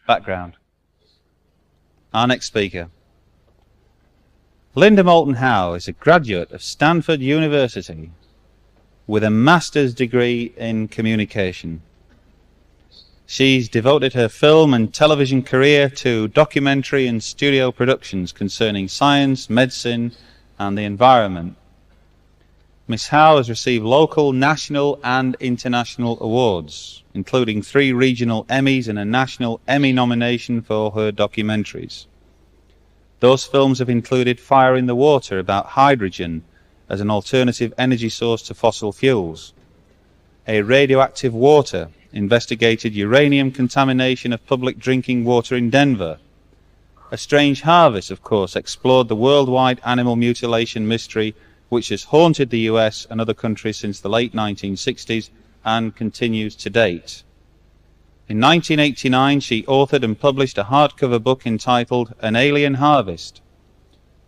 Background. Our next speaker. Linda Moulton Howe is a graduate of Stanford University with a master's degree in communication. She's devoted her film and television career to documentary and studio productions concerning science, medicine, and the environment. Ms. Howe has received local, national, and international awards, including 3 regional Emmys and a national Emmy nomination for her documentaries. Those films have included Fire in the Water, about hydrogen as an alternative energy source to fossil fuels; A Radioactive Water investigated uranium contamination of public drinking water in Denver. A Strange Harvest, of course, explored the worldwide animal mutilation mystery which has haunted the US and other countries since the late 1960s and continues to date. In 1989, she authored and published a hardcover book entitled An Alien Harvest.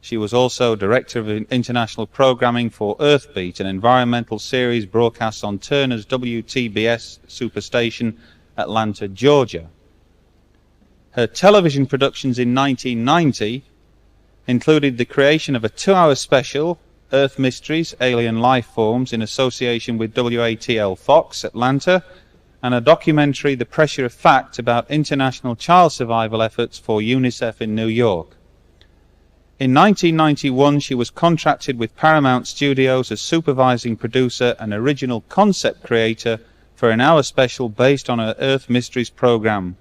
She was also director of international programming for Earthbeat, an environmental series broadcast on Turner's WTBS Superstation, Atlanta, Georgia. Her television productions in 1990 included the creation of a 2-hour special, Earth Mysteries, Alien Life Forms, in association with WATL Fox, Atlanta, and a documentary, The Pressure of Fact, about international child survival efforts for UNICEF in New York. In 1991, she was contracted with Paramount Studios as supervising producer and original concept creator for an hour special based on her Earth Mysteries program.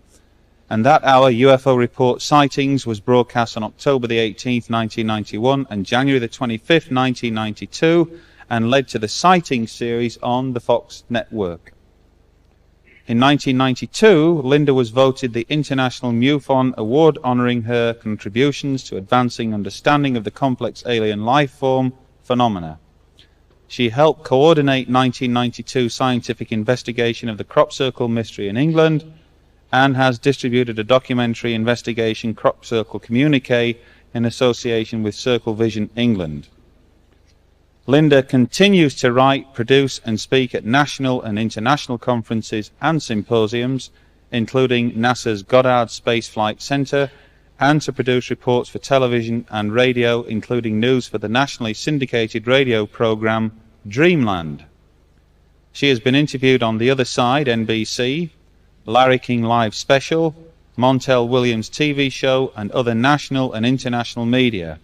And that hour, UFO report Sightings, was broadcast on October the 18th, 1991 and January the 25th, 1992, and led to the Sightings series on the Fox network. In 1992, Linda was voted the International MUFON Award, honoring her contributions to advancing understanding of the complex alien life form phenomena. She helped coordinate 1992 scientific investigation of the crop circle mystery in England, and has distributed a documentary investigation, Crop Circle Communique, in association with Circle Vision England. Linda continues to write, produce, and speak at national and international conferences and symposiums, including NASA's Goddard Space Flight Center, and to produce reports for television and radio, including news for the nationally syndicated radio program Dreamland. She has been interviewed on The Other Side, NBC, Larry King Live Special, Montel Williams TV show, and other national and international media.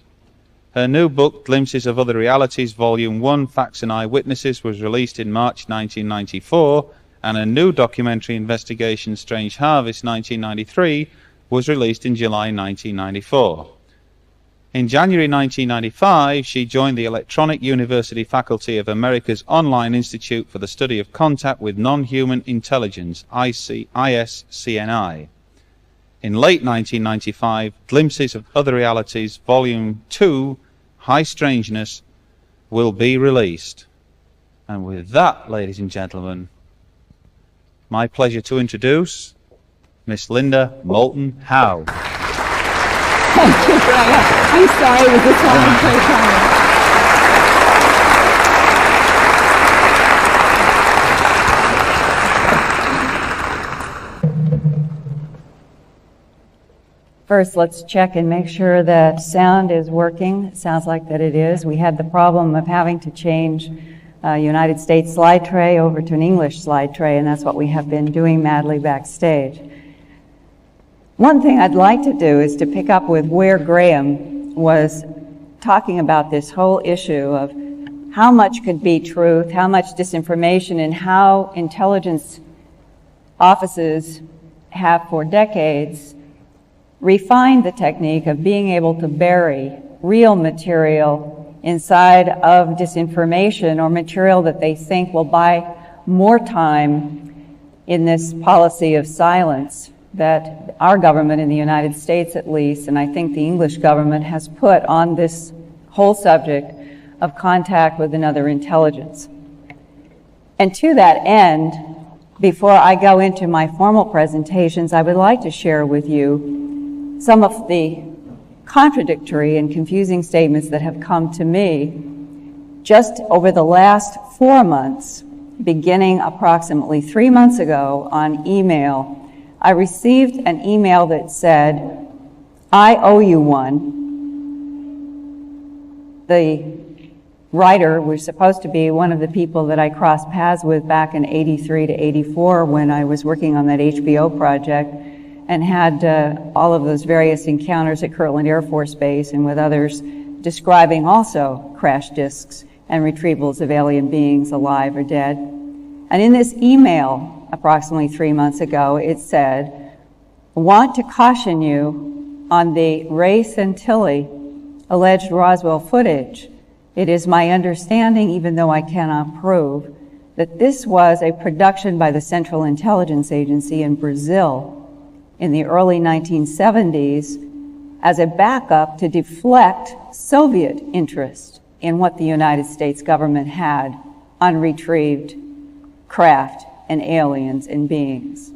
Her new book, Glimpses of Other Realities, Volume 1, Facts and Eyewitnesses, was released in March 1994, and a new documentary investigation, Strange Harvest 1993, was released in July 1994. In January 1995, she joined the Electronic University faculty of America's Online Institute for the Study of Contact with Non-Human Intelligence, ISCNI. In late 1995, Glimpses of Other Realities, Volume 2, High Strangeness, will be released. And with that, ladies and gentlemen, my pleasure to introduce Miss Linda Moulton Howe. Thank you, Brian. I'm sorry, was this one very time? First, let's check and make sure that sound is working. It sounds like that it is. We had the problem of having to change United States slide tray over to an English slide tray, and that's what we have been doing madly backstage. One thing I'd like to do is to pick up with where Graham was talking about this whole issue of how much could be truth, how much disinformation, and how intelligence offices have for decades refined the technique of being able to bury real material inside of disinformation, or material that they think will buy more time in this policy of silence that our government in the United States, at least, and I think the English government, has put on this whole subject of contact with another intelligence. And to that end, before I go into my formal presentations, I would like to share with you some of the contradictory and confusing statements that have come to me just over the last 4 months, beginning approximately 3 months ago on email, I received an email that said, "I owe you one." The writer was supposed to be one of the people that I crossed paths with back in '83 to '84 when I was working on that HBO project, and had all of those various encounters at Kirtland Air Force Base and with others describing also crash disks and retrievals of alien beings alive or dead. And in this email, approximately 3 months ago, it said, "I want to caution you on the Ray Santilli alleged Roswell footage. It is my understanding, even though I cannot prove, that this was a production by the Central Intelligence Agency in Brazil in the early 1970s as a backup to deflect Soviet interest in what the United States government had on retrieved craft and aliens and beings."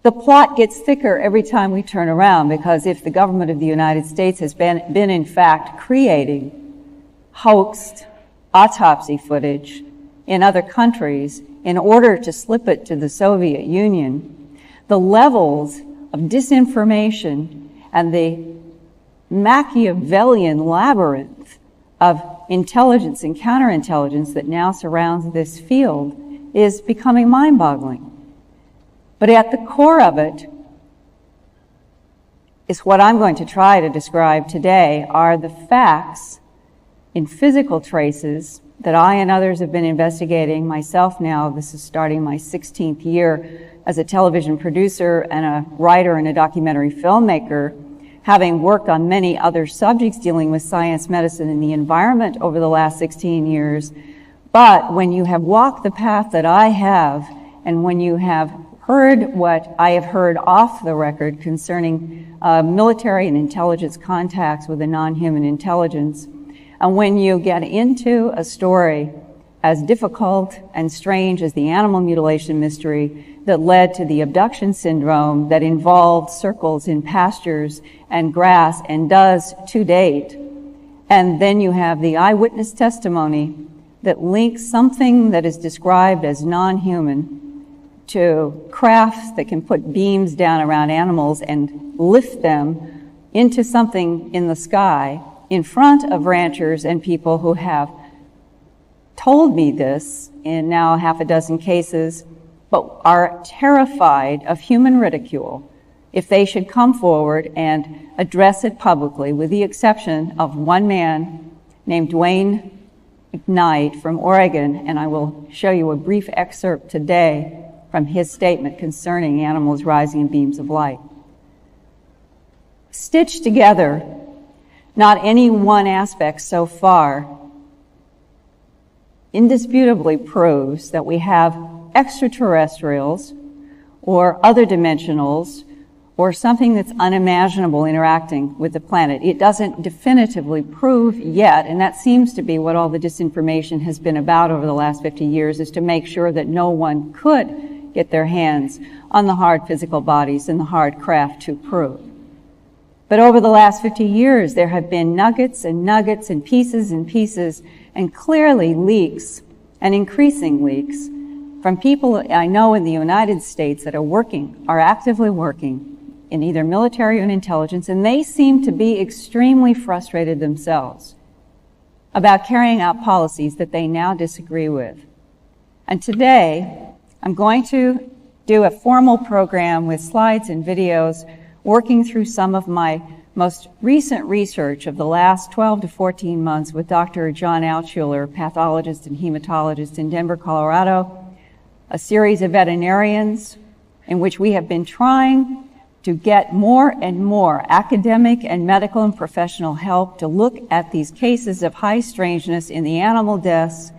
The plot gets thicker every time we turn around, because if the government of the United States has been in fact creating hoaxed autopsy footage in other countries in order to slip it to the Soviet Union, the levels of disinformation and the Machiavellian labyrinth of intelligence and counterintelligence that now surrounds this field is becoming mind-boggling. But at the core of it is what I'm going to try to describe today are the facts in physical traces that I and others have been investigating. Myself now, this is starting my 16th year as a television producer and a writer and a documentary filmmaker, having worked on many other subjects dealing with science, medicine, and the environment over the last 16 years. But when you have walked the path that I have, and when you have heard what I have heard off the record concerning military and intelligence contacts with a non-human intelligence, and when you get into a story as difficult and strange as the animal mutilation mystery that led to the abduction syndrome that involved circles in pastures and grass and does to date, and then you have the eyewitness testimony that links something that is described as non-human to crafts that can put beams down around animals and lift them into something in the sky in front of ranchers and people who have told me this in now half a dozen cases, but are terrified of human ridicule if they should come forward and address it publicly, with the exception of one man named Dwayne McKnight from Oregon, and I will show you a brief excerpt today from his statement concerning animals rising in beams of light. Stitched together, not any one aspect so far indisputably proves that we have extraterrestrials or other dimensionals or something that's unimaginable interacting with the planet. It doesn't definitively prove yet, and that seems to be what all the disinformation has been about over the last 50 years, is to make sure that no one could get their hands on the hard physical bodies and the hard craft to prove. But over the last 50 years, there have been nuggets and nuggets and pieces and clearly leaks and increasing leaks from people I know in the United States that are actively working in either military or intelligence, and they seem to be extremely frustrated themselves about carrying out policies that they now disagree with. And today, I'm going to do a formal program with slides and videos working through some of my most recent research of the last 12 to 14 months with Dr. John Altshuler, pathologist and hematologist in Denver, Colorado, a series of veterinarians in which we have been trying to get more and more academic and medical and professional help to look at these cases of high strangeness in the animal deaths,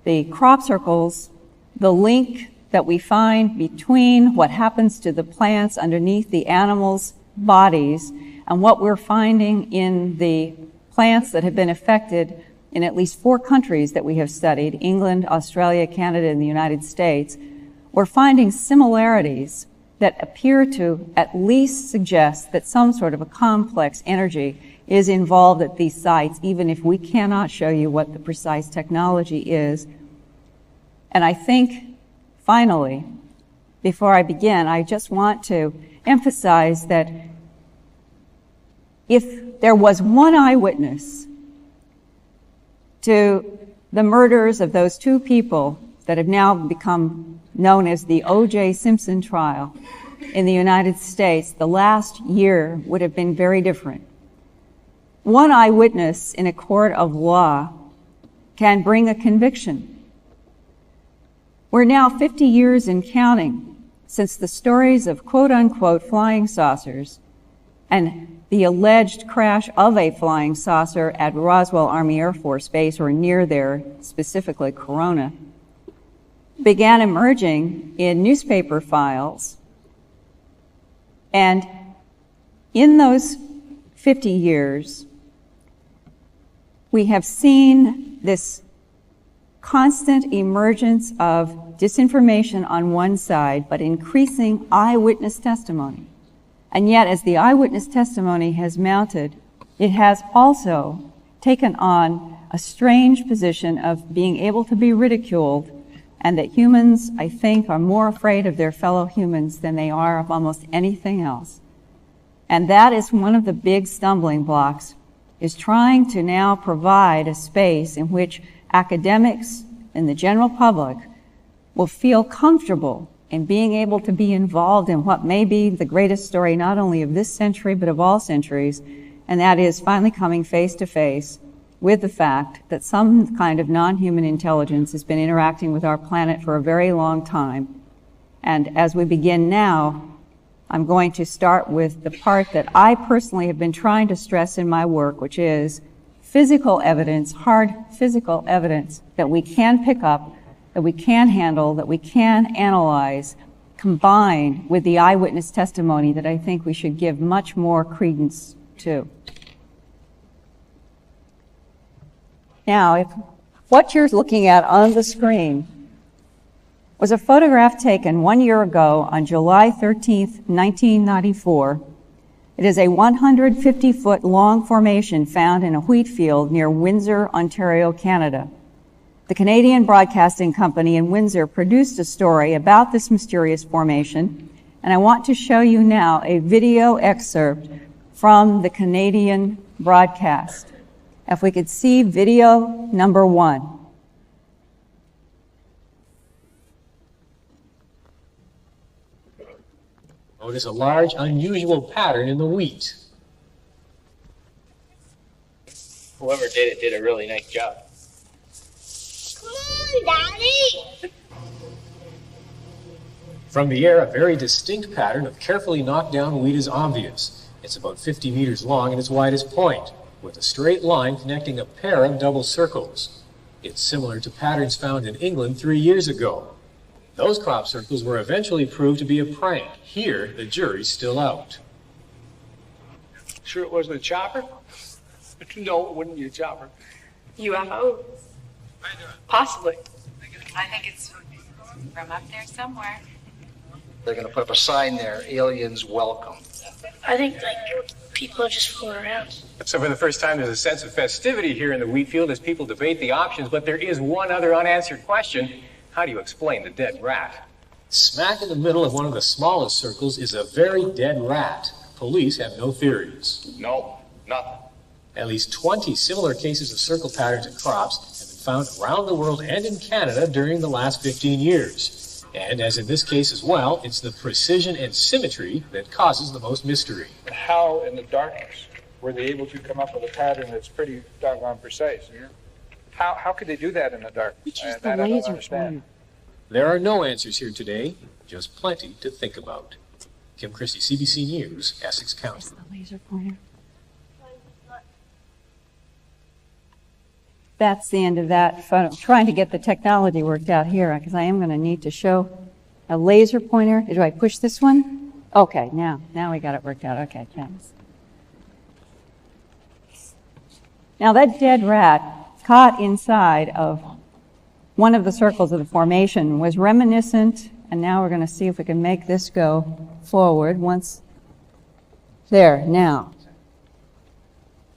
the crop circles, the link that we find between what happens to the plants underneath the animals' bodies and what we're finding in the plants that have been affected in at least 4 countries that we have studied, England, Australia, Canada, and the United States. We're finding similarities that appear to at least suggest that some sort of a complex energy is involved at these sites, even if we cannot show you what the precise technology is. And I think, finally, before I begin, I just want to emphasize that if there was one eyewitness to the murders of those two people that have now become known as the O.J. Simpson trial in the United States, the last year would have been very different. One eyewitness in a court of law can bring a conviction. We're now 50 years and counting since the stories of quote-unquote flying saucers and the alleged crash of a flying saucer at Roswell Army Air Force Base, or near there, specifically Corona, began emerging in newspaper files. And in those 50 years, we have seen this constant emergence of disinformation on one side, but increasing eyewitness testimony. And yet, as the eyewitness testimony has mounted, it has also taken on a strange position of being able to be ridiculed, and that humans, I think, are more afraid of their fellow humans than they are of almost anything else. And that is one of the big stumbling blocks, is trying to now provide a space in which academics and the general public will feel comfortable in being able to be involved in what may be the greatest story not only of this century but of all centuries, and that is finally coming face to face with the fact that some kind of non-human intelligence has been interacting with our planet for a very long time. And as we begin now, I'm going to start with the part that I personally have been trying to stress in my work, which is physical evidence, hard physical evidence that we can pick up, that we can handle, that we can analyze, combined with the eyewitness testimony that I think we should give much more credence to. Now, if what you're looking at on the screen was a photograph taken 1 year ago on July 13th, 1994, it is a 150-foot long formation found in a wheat field near Windsor, Ontario, Canada. The Canadian Broadcasting Company in Windsor produced a story about this mysterious formation, and I want to show you now a video excerpt from the Canadian broadcast. If we could see video number 1. Notice a large, unusual pattern in the wheat. Whoever did it did a really nice job. Come on, Daddy! From the air, a very distinct pattern of carefully knocked down wheat is obvious. It's about 50 meters long at its widest point, with a straight line connecting a pair of double circles. It's similar to patterns found in England 3 years ago. Those crop circles were eventually proved to be a prank. Here, the jury's still out. Sure it wasn't a chopper? No, it wouldn't be a chopper. UFO? Possibly. I think it's from up there somewhere. They're going to put up a sign there, aliens welcome. I think, people are just fooling around. So for the first time, there's a sense of festivity here in the wheat field as people debate the options, but there is one other unanswered question. How do you explain the dead rat? Smack in the middle of one of the smallest circles is a very dead rat. Police have no theories. No, nothing. At least 20 similar cases of circle patterns in crops have been found around the world and in Canada during the last 15 years. And as in this case as well, it's the precision and symmetry that causes the most mystery. How, in the darkness, were they able to come up with a pattern that's pretty doggone precise? How could they do that in the dark? It's I don't understand. There are no answers here today, just plenty to think about. Kim Christie, CBC News, Essex County. The laser pointer. That's the end of that photo. I'm trying to get the technology worked out here because I am going to need to show a laser pointer. Do I push this one? Okay, now we got it worked out. Okay, thanks. Now that dead rat caught inside of one of the circles of the formation was reminiscent, and now we're going to see if we can make this go forward once. There, now.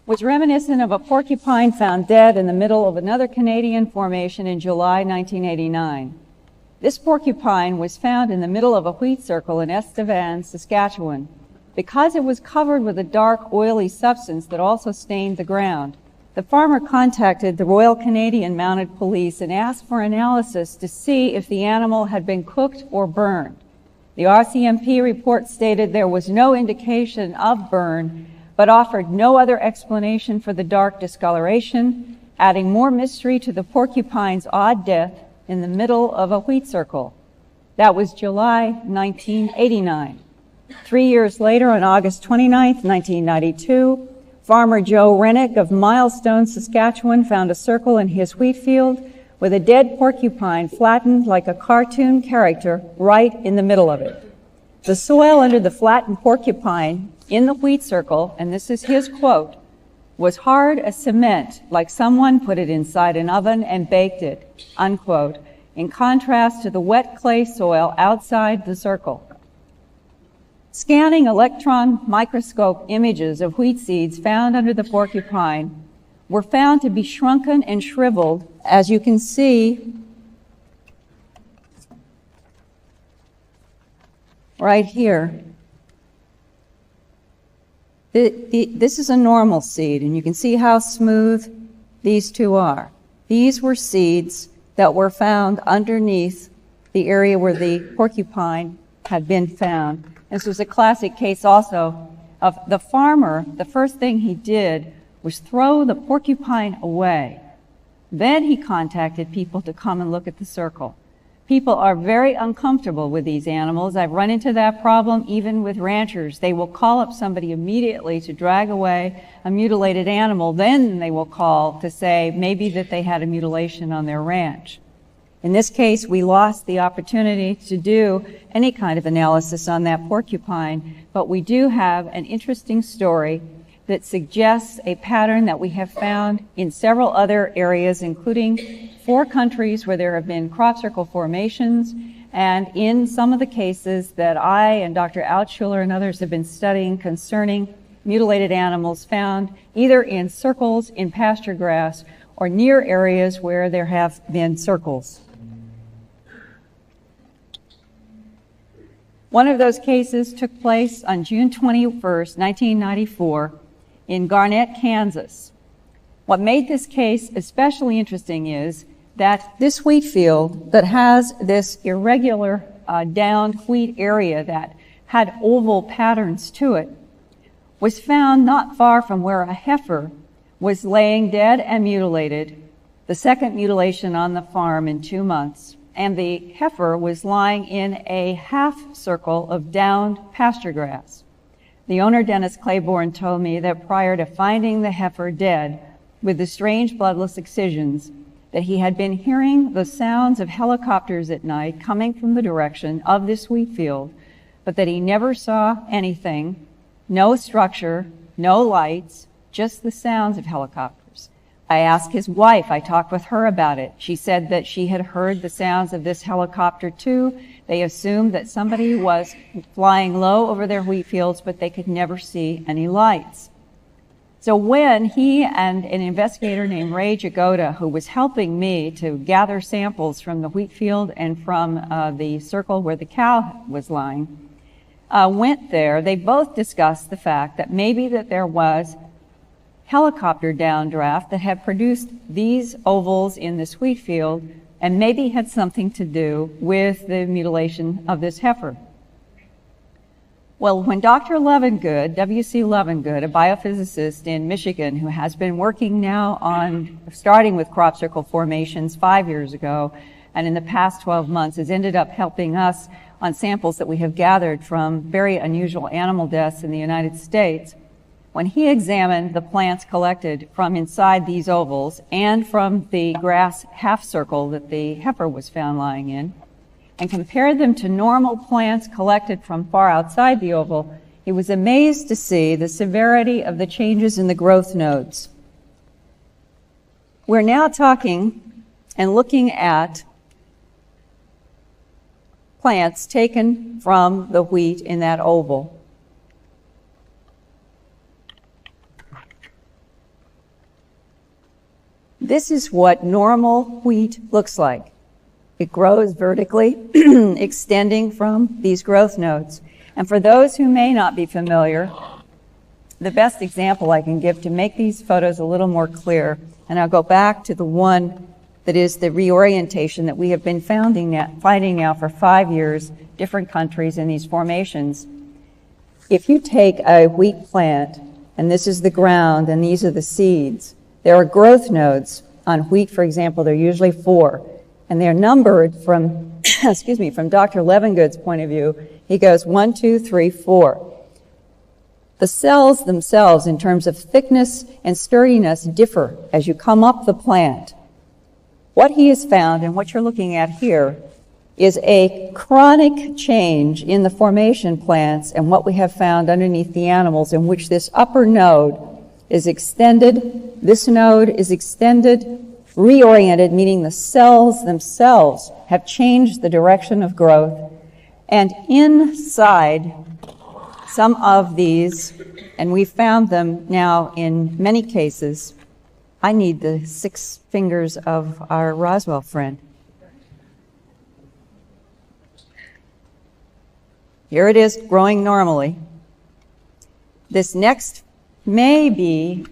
Was reminiscent of a porcupine found dead in the middle of another Canadian formation in July 1989. This porcupine was found in the middle of a wheat circle in Estevan, Saskatchewan, because it was covered with a dark, oily substance that also stained the ground. The farmer contacted the Royal Canadian Mounted Police and asked for analysis to see if the animal had been cooked or burned. The RCMP report stated there was no indication of burn, but offered no other explanation for the dark discoloration, adding more mystery to the porcupine's odd death in the middle of a wheat circle. That was July 1989. 3 years later, on August 29, 1992, farmer Joe Rennick of Milestone, Saskatchewan, found a circle in his wheat field with a dead porcupine flattened like a cartoon character right in the middle of it. The soil under the flattened porcupine in the wheat circle, and this is his quote, was hard as cement, like someone put it inside an oven and baked it, unquote, in contrast to the wet clay soil outside the circle. Scanning electron microscope images of wheat seeds found under the porcupine were found to be shrunken and shriveled, as you can see right here. This is a normal seed, and you can see how smooth these two are. These were seeds that were found underneath the area where the porcupine had been found. This was a classic case also of the farmer. The first thing he did was throw the porcupine away. Then he contacted people to come and look at the circle. People are very uncomfortable with these animals. I've run into that problem even with ranchers. They will call up somebody immediately to drag away a mutilated animal. Then they will call to say maybe that they had a mutilation on their ranch. In this case, we lost the opportunity to do any kind of analysis on that porcupine, but we do have an interesting story that suggests a pattern that we have found in several other areas, including 4 countries where there have been crop circle formations, and in some of the cases that I and Dr. Altschuler and others have been studying concerning mutilated animals found either in circles in pasture grass or near areas where there have been circles. One of those cases took place on June 21st, 1994, in Garnett, Kansas. What made this case especially interesting is that this wheat field that has this irregular downed wheat area that had oval patterns to it was found not far from where a heifer was laying dead and mutilated, the second mutilation on the farm in 2 months. And the heifer was lying in a half circle of downed pasture grass. The owner, Dennis Claiborne, told me that prior to finding the heifer dead with the strange bloodless excisions, that he had been hearing the sounds of helicopters at night coming from the direction of this wheat field, but that he never saw anything, no structure, no lights, just the sounds of helicopters. I asked his wife, I talked with her about it. She said that she had heard the sounds of this helicopter too. They assumed that somebody was flying low over their wheat fields, but they could never see any lights. So when he and an investigator named Ray Jagoda, who was helping me to gather samples from the wheat field and from the circle where the cow was lying, went there, they both discussed the fact that maybe that there was helicopter downdraft that had produced these ovals in this wheat field and maybe had something to do with the mutilation of this heifer. Well, when Dr. Levengood, W.C. Levengood, a biophysicist in Michigan who has been working now on starting with crop circle formations 5 years ago, and in the past 12 months has ended up helping us on samples that we have gathered from very unusual animal deaths in the United States, when he examined the plants collected from inside these ovals and from the grass half circle that the heifer was found lying in, and compared them to normal plants collected from far outside the oval, he was amazed to see the severity of the changes in the growth nodes. We're now talking and looking at plants taken from the wheat in that oval. This is what normal wheat looks like. It grows vertically, extending from these growth nodes. And for those who may not be familiar, the best example I can give to make these photos a little more clear, and I'll go back to the one that is the reorientation that we have been finding now for 5 years, different countries in these formations. If you take a wheat plant, and this is the ground, and these are the seeds, there are growth nodes. On wheat, for example, there are usually 4, and they're numbered from, excuse me, from Dr. Levengood's point of view. He goes 1, 2, 3, 4. The cells themselves, in terms of thickness and sturdiness, differ as you come up the plant. What he has found, and what you're looking at here, is a chronic change in the formation plants and what we have found underneath the animals, in which this upper node is extended, this node is extended, reoriented, meaning the cells themselves have changed the direction of growth. And inside some of these, and we found them now in many cases, I need the 6 fingers of our Roswell friend. Here it is growing normally. This next may be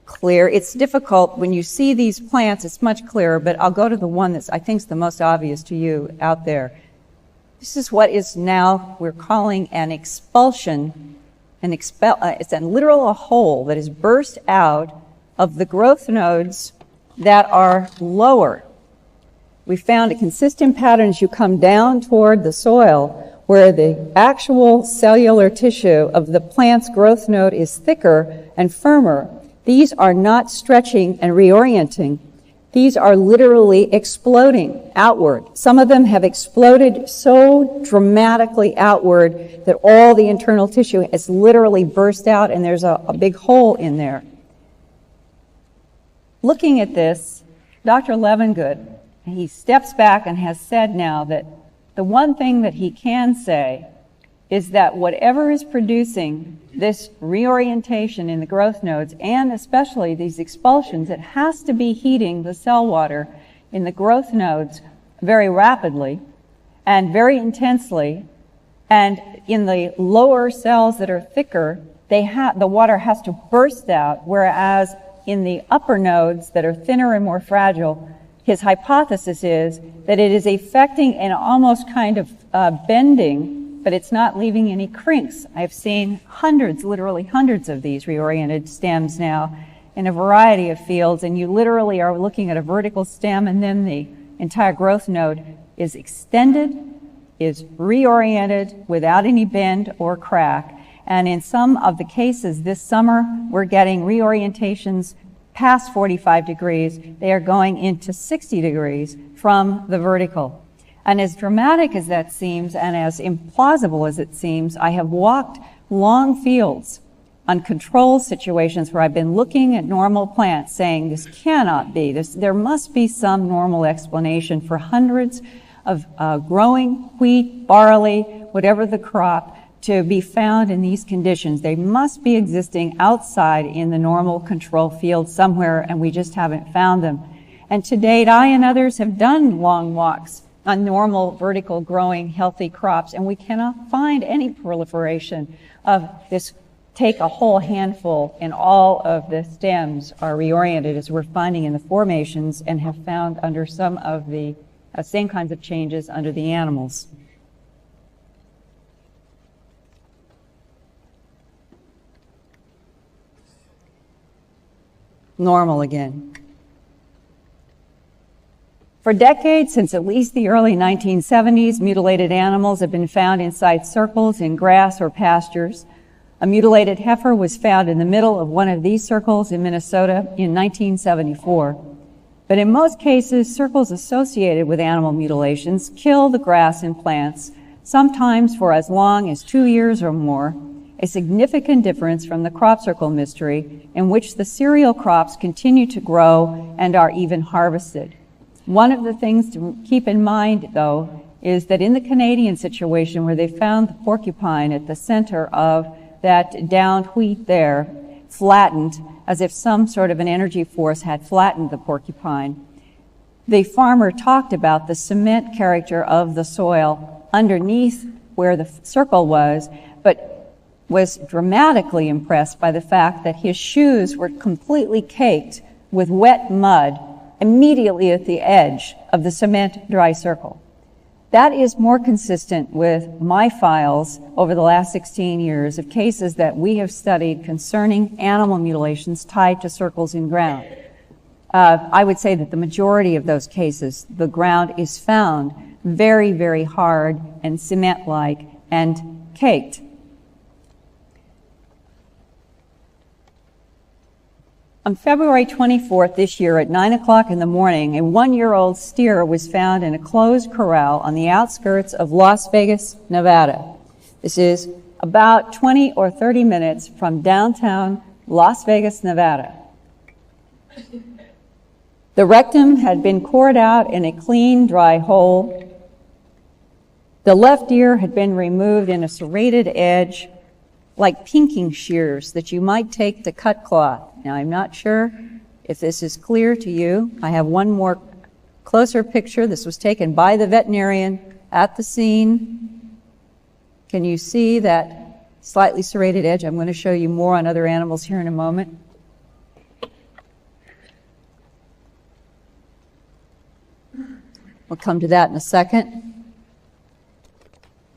clear. It's difficult when you see these plants, it's much clearer, but I'll go to the one that I think is the most obvious to you out there. This is what is now we're calling an expulsion. It's a literal hole that is burst out of the growth nodes that are lower. We found a consistent pattern as you come down toward the soil, where the actual cellular tissue of the plant's growth node is thicker and firmer. These are not stretching and reorienting. These are literally exploding outward. Some of them have exploded so dramatically outward that all the internal tissue has literally burst out, and there's a big hole in there. Looking at this, Dr. Levengood, he steps back and has said now that the one thing that he can say is that whatever is producing this reorientation in the growth nodes, and especially these expulsions, it has to be heating the cell water in the growth nodes very rapidly and very intensely. And in the lower cells that are thicker, the water has to burst out, whereas in the upper nodes that are thinner and more fragile, his hypothesis is that it is affecting an almost kind of bending, but it's not leaving any crinks. I've seen hundreds, literally hundreds of these reoriented stems now in a variety of fields, and you literally are looking at a vertical stem, and then the entire growth node is extended, is reoriented without any bend or crack. And in some of the cases this summer, we're getting reorientations past 45 degrees. They are going into 60 degrees from the vertical. And as dramatic as that seems, and as implausible as it seems, I have walked long fields on control situations where I've been looking at normal plants saying, this cannot be, there must be some normal explanation for hundreds of growing wheat, barley, whatever the crop, to be found in these conditions. They must be existing outside in the normal control field somewhere, and we just haven't found them. And to date, I and others have done long walks on normal vertical growing healthy crops, and we cannot find any proliferation of this. Take a whole handful and all of the stems are reoriented, as we're finding in the formations, and have found under some of the same kinds of changes under the animals. Normal again. For decades, since at least the early 1970s, mutilated animals have been found inside circles in grass or pastures. A mutilated heifer was found in the middle of one of these circles in Minnesota in 1974. But in most cases, circles associated with animal mutilations kill the grass and plants, sometimes for as long as 2 years or more, a significant difference from the crop circle mystery, in which the cereal crops continue to grow and are even harvested. One of the things to keep in mind, though, is that in the Canadian situation, where they found the porcupine at the center of that downed wheat there, flattened, as if some sort of an energy force had flattened the porcupine, the farmer talked about the cement character of the soil underneath where the circle was, but was dramatically impressed by the fact that his shoes were completely caked with wet mud immediately at the edge of the cement dry circle. That is more consistent with my files over the last 16 years of cases that we have studied concerning animal mutilations tied to circles in ground. I would say that the majority of those cases, the ground is found very, very hard and cement-like and caked. On February 24th this year at 9 o'clock in the morning, a 1-year-old steer was found in a closed corral on the outskirts of Las Vegas, Nevada. This is about 20 or 30 minutes from downtown Las Vegas, Nevada. The rectum had been cored out in a clean, dry hole. The left ear had been removed in a serrated edge, like pinking shears that you might take to cut cloth. Now, I'm not sure if this is clear to you. I have one more closer picture. This was taken by the veterinarian at the scene. Can you see that slightly serrated edge? I'm going to show you more on other animals here in a moment. We'll come to that in a second.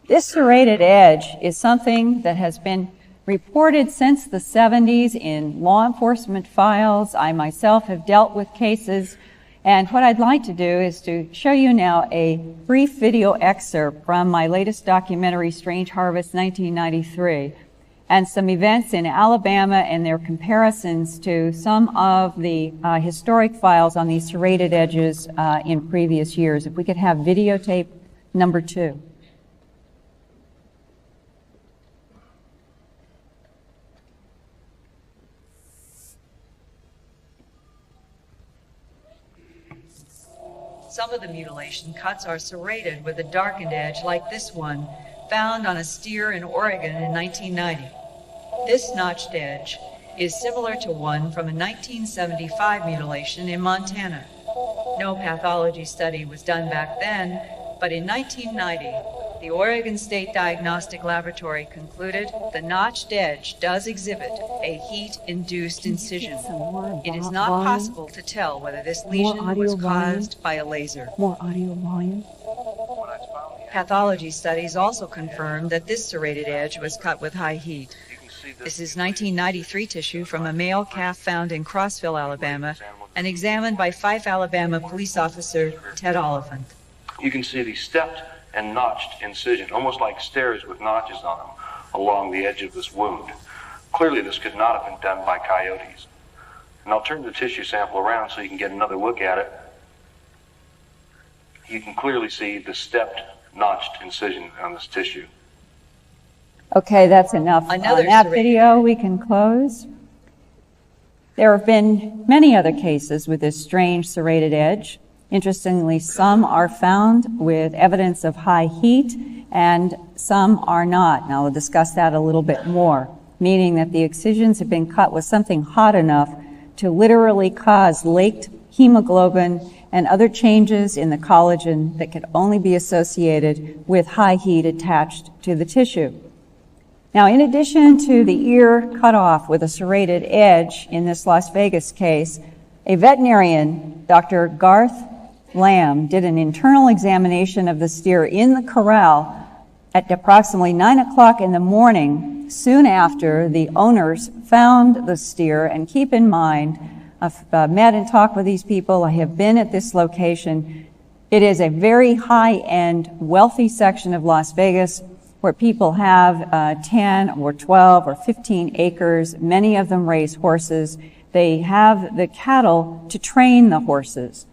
This serrated edge is something that has been reported since the 70s in law enforcement files. I myself have dealt with cases, and what I'd like to do is to show you now a brief video excerpt from my latest documentary, Strange Harvest 1993, and some events in Alabama and their comparisons to some of the historic files on these serrated edges in previous years. If we could have videotape number 2. Some of the mutilation cuts are serrated with a darkened edge like this one found on a steer in Oregon in 1990. This notched edge is similar to one from a 1975 mutilation in Montana. No pathology study was done back then, but in 1990, the Oregon State Diagnostic Laboratory concluded the notched edge does exhibit a heat-induced incision. It is not possible to tell whether this lesion was caused by a laser. More audio volume. Pathology studies also confirmed that this serrated edge was cut with high heat. This is 1993 tissue from a male calf found in Crossville, Alabama, and examined by Fife, Alabama police officer Ted Oliphant. You can see the stepped and notched incision, almost like stairs with notches on them, along the edge of this wound. Clearly, this could not have been done by coyotes. And I'll turn the tissue sample around so you can get another look at it. You can clearly see the stepped, notched incision on this tissue. Okay, that's enough. On that video, we can close. There have been many other cases with this strange serrated edge. Interestingly, some are found with evidence of high heat and some are not. Now, we'll discuss that a little bit more, meaning that the excisions have been cut with something hot enough to literally cause laked hemoglobin and other changes in the collagen that could only be associated with high heat attached to the tissue. Now, in addition to the ear cut off with a serrated edge in this Las Vegas case, a veterinarian, Dr. Garth Lamb, did an internal examination of the steer in the corral at approximately 9 o'clock in the morning, soon after the owners found the steer. And keep in mind, I've met and talked with these people. I have been at this location. It is a very high-end, wealthy section of Las Vegas where people have 10 or 12 or 15 acres. Many of them raise horses. They have the cattle to train the horses.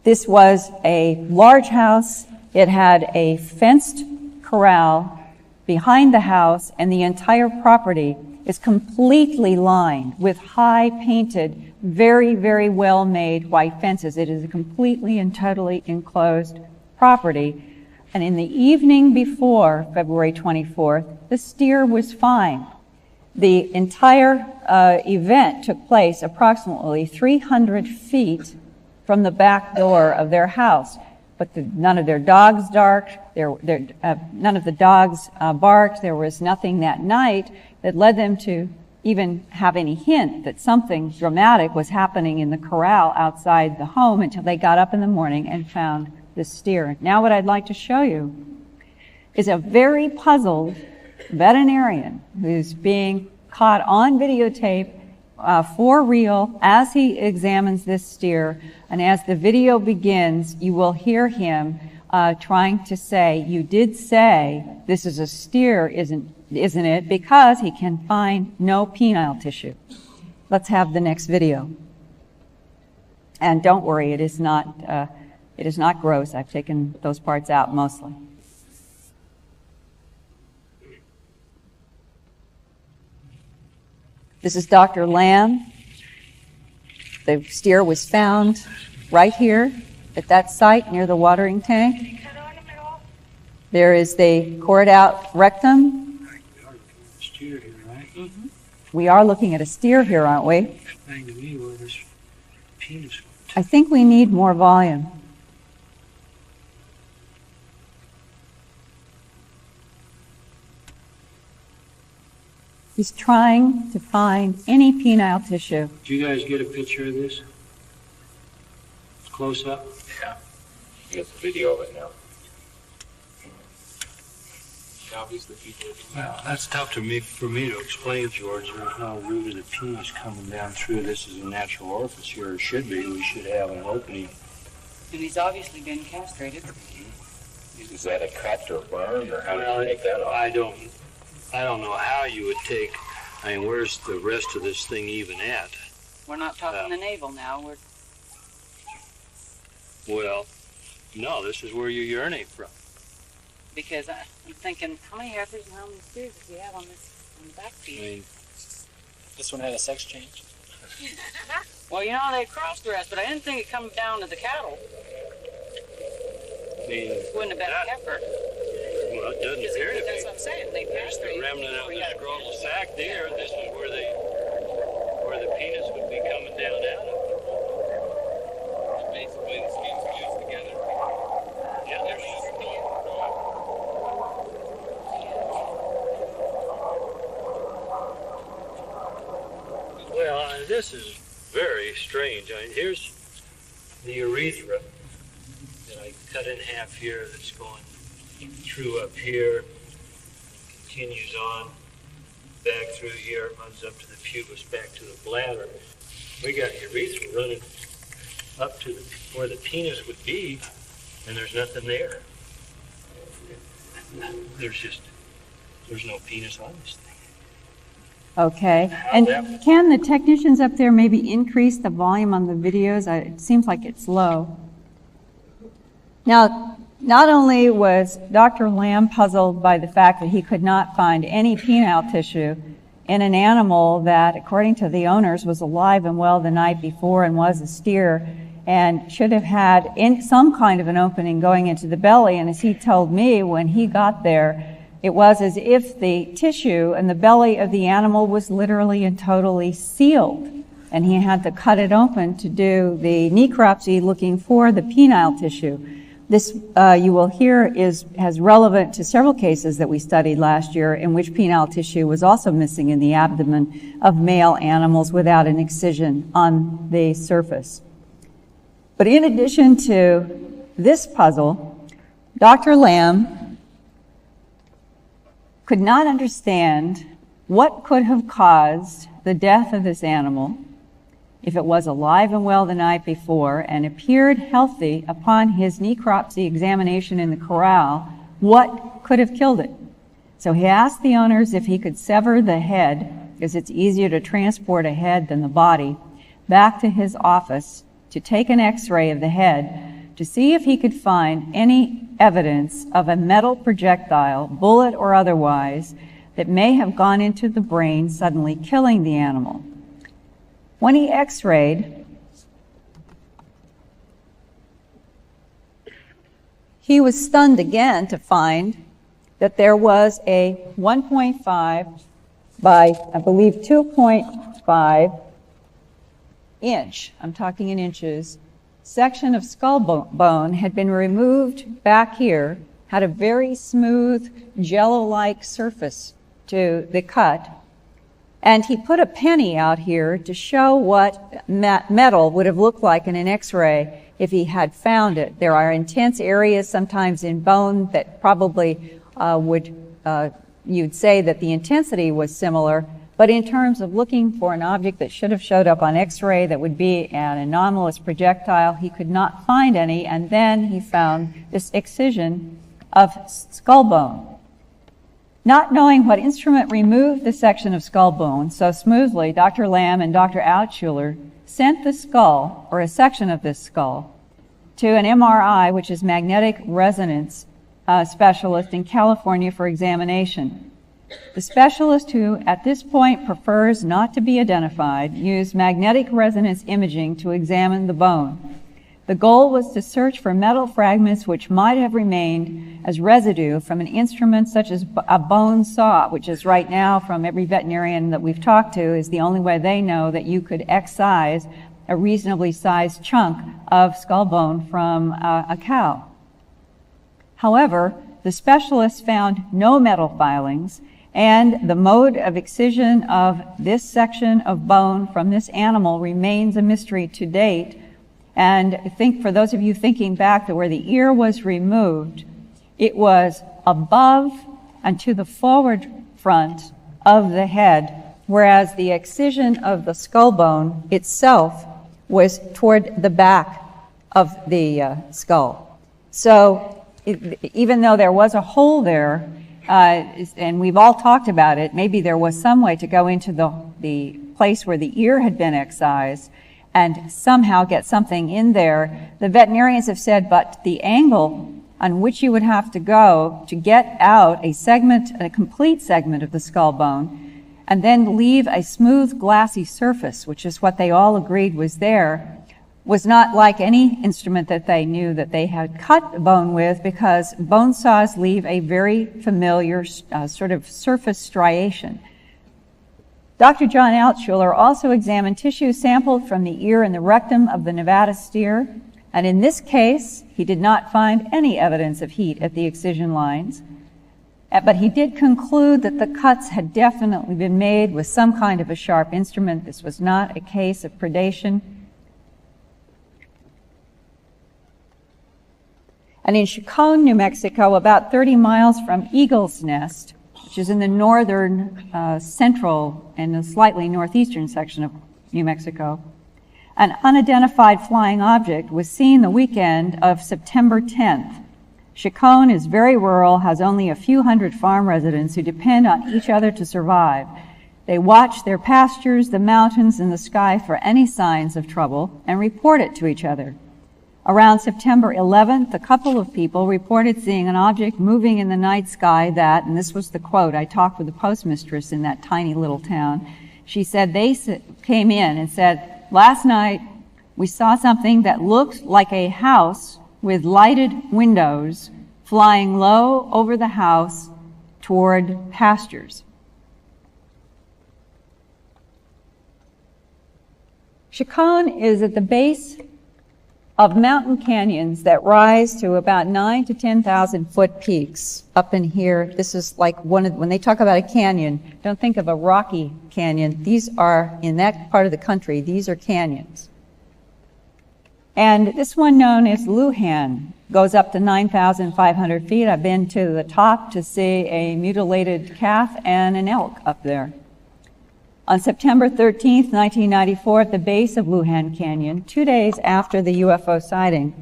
This was a large house. It had a fenced corral behind the house, and the entire property is completely lined with high painted, very, very well made white fences. It is a completely and totally enclosed property. And in the evening before February 24th, the steer was fine. The entire event took place approximately 300 feet from the back door of their house. But none of their dogs barked. None of the dogs barked. There was nothing that night that led them to even have any hint that something dramatic was happening in the corral outside the home until they got up in the morning and found this steer. Now what I'd like to show you is a very puzzled veterinarian who's being caught on videotape for real as he examines this steer. And as the video begins, you will hear him trying to say, "You did say this is a steer, isn't it?" Because he can find no penile tissue. Let's have the next video. And don't worry, it is not gross. I've taken those parts out mostly. This is Dr. Lamb. The steer was found right here at that site near the watering tank. There is the cored out rectum. Steer here, right? Mm-hmm. We are looking at a steer here, aren't we? Explain to me where this penis went. I think we need more volume. He's trying to find any penile tissue. Did you guys get a picture of this? Close up? Yeah. You got the video of it now. Obviously, people. Well, that's tough for me to explain, George. There's no root of the penis coming down through. This is a natural orifice here. It should be. We should have an opening. And he's obviously been castrated. Is that a cut or burn, or how do you take that off? I don't know how you would take. I mean, where's the rest of this thing even at? We're not talking the navel now. Well, no, this is where you urinate from. Because I'm thinking, how many heifers and how many steers does he have on the back feet? I mean, this one had a sex change. Well, you know, they cross-dressed, but I didn't think it come down to the cattle. I mean, wouldn't have been a heifer. Well, it doesn't appear to be. That's what I'm saying. They There's the remnant of the scrotal sac there. This is where the penis would be coming down out of. Basically, the skin's fused together. Yeah, there's Well, this is very strange. I mean, here's the urethra that I cut in half here that's going through up here, continues on back through here, runs up to the pubis, back to the bladder. We got urethra running up to where the penis would be, and there's nothing there. There's no penis on this thing. Okay. And can the technicians up there maybe increase the volume on the videos? It seems like it's low. Now, not only was Dr. Lamb puzzled by the fact that he could not find any penile tissue in an animal that, according to the owners, was alive and well the night before and was a steer and should have had some kind of an opening going into the belly. And as he told me when he got there, it was as if the tissue in the belly of the animal was literally and totally sealed. And he had to cut it open to do the necropsy looking for the penile tissue. This, you will hear, has relevant to several cases that we studied last year in which penile tissue was also missing in the abdomen of male animals without an excision on the surface. But in addition to this puzzle, Dr. Lamb could not understand what could have caused the death of this animal if it was alive and well the night before and appeared healthy upon his necropsy examination in the corral. What could have killed it? So he asked the owners if he could sever the head, because it's easier to transport a head than the body, back to his office to take an x-ray of the head to see if he could find any evidence of a metal projectile, bullet or otherwise, that may have gone into the brain, suddenly killing the animal. When he x-rayed, he was stunned again to find that there was a 1.5 by, I believe, 2.5 inch, I'm talking in inches, section of skull bone had been removed back here, had a very smooth jello-like surface to the cut, and he put a penny out here to show what metal would have looked like in an X-ray if he had found it. There are intense areas sometimes in bone that probably you'd say that the intensity was similar, but in terms of looking for an object that should have showed up on X-ray that would be an anomalous projectile, he could not find any, and then he found this excision of skull bone. Not knowing what instrument removed the section of skull bone so smoothly, Dr. Lamb and Dr. Altschuler sent the skull, or a section of this skull, to an MRI, which is magnetic resonance specialist in California for examination. The specialist, who at this point prefers not to be identified, used magnetic resonance imaging to examine the bone. The goal was to search for metal fragments which might have remained as residue from an instrument such as a bone saw, which is right now, from every veterinarian that we've talked to, is the only way they know that you could excise a reasonably sized chunk of skull bone from a cow. However, the specialist found no metal filings, and the mode of excision of this section of bone from this animal remains a mystery to date. And I think for those of you thinking back to where the ear was removed, it was above and to the forward front of the head, whereas the excision of the skull bone itself was toward the back of the skull. So even though there was a hole there, and we've all talked about it, maybe there was some way to go into the place where the ear had been excised and somehow get something in there. The veterinarians have said, but the angle on which you would have to go to get out a segment, a complete segment of the skull bone, and then leave a smooth, glassy surface, which is what they all agreed was there, was not like any instrument that they knew that they had cut bone with, because bone saws leave a very familiar sort of surface striation. Dr. John Altschuler also examined tissue sampled from the ear and the rectum of the Nevada steer, and in this case, he did not find any evidence of heat at the excision lines, but he did conclude that the cuts had definitely been made with some kind of a sharp instrument. This was not a case of predation. And in Chacon, New Mexico, about 30 miles from Eagle's Nest, which is in the northern, central, and the slightly northeastern section of New Mexico, an unidentified flying object was seen the weekend of September 10th. Chacon is very rural, has only a few hundred farm residents who depend on each other to survive. They watch their pastures, the mountains, and the sky for any signs of trouble and report it to each other. Around September 11th, a couple of people reported seeing an object moving in the night sky that, and this was the quote, I talked with the postmistress in that tiny little town. She said they came in and said, last night we saw something that looked like a house with lighted windows flying low over the house toward pastures. Chacon is at the base of mountain canyons that rise to about 9,000 to 10,000 foot peaks up in here. This is like when they talk about a canyon, don't think of a rocky canyon. These are, in that part of the country, these are canyons. And this one, known as Lujan, goes up to 9,500 feet. I've been to the top to see a mutilated calf and an elk up there. On September 13th, 1994, at the base of Lujan Canyon, 2 days after the UFO sighting,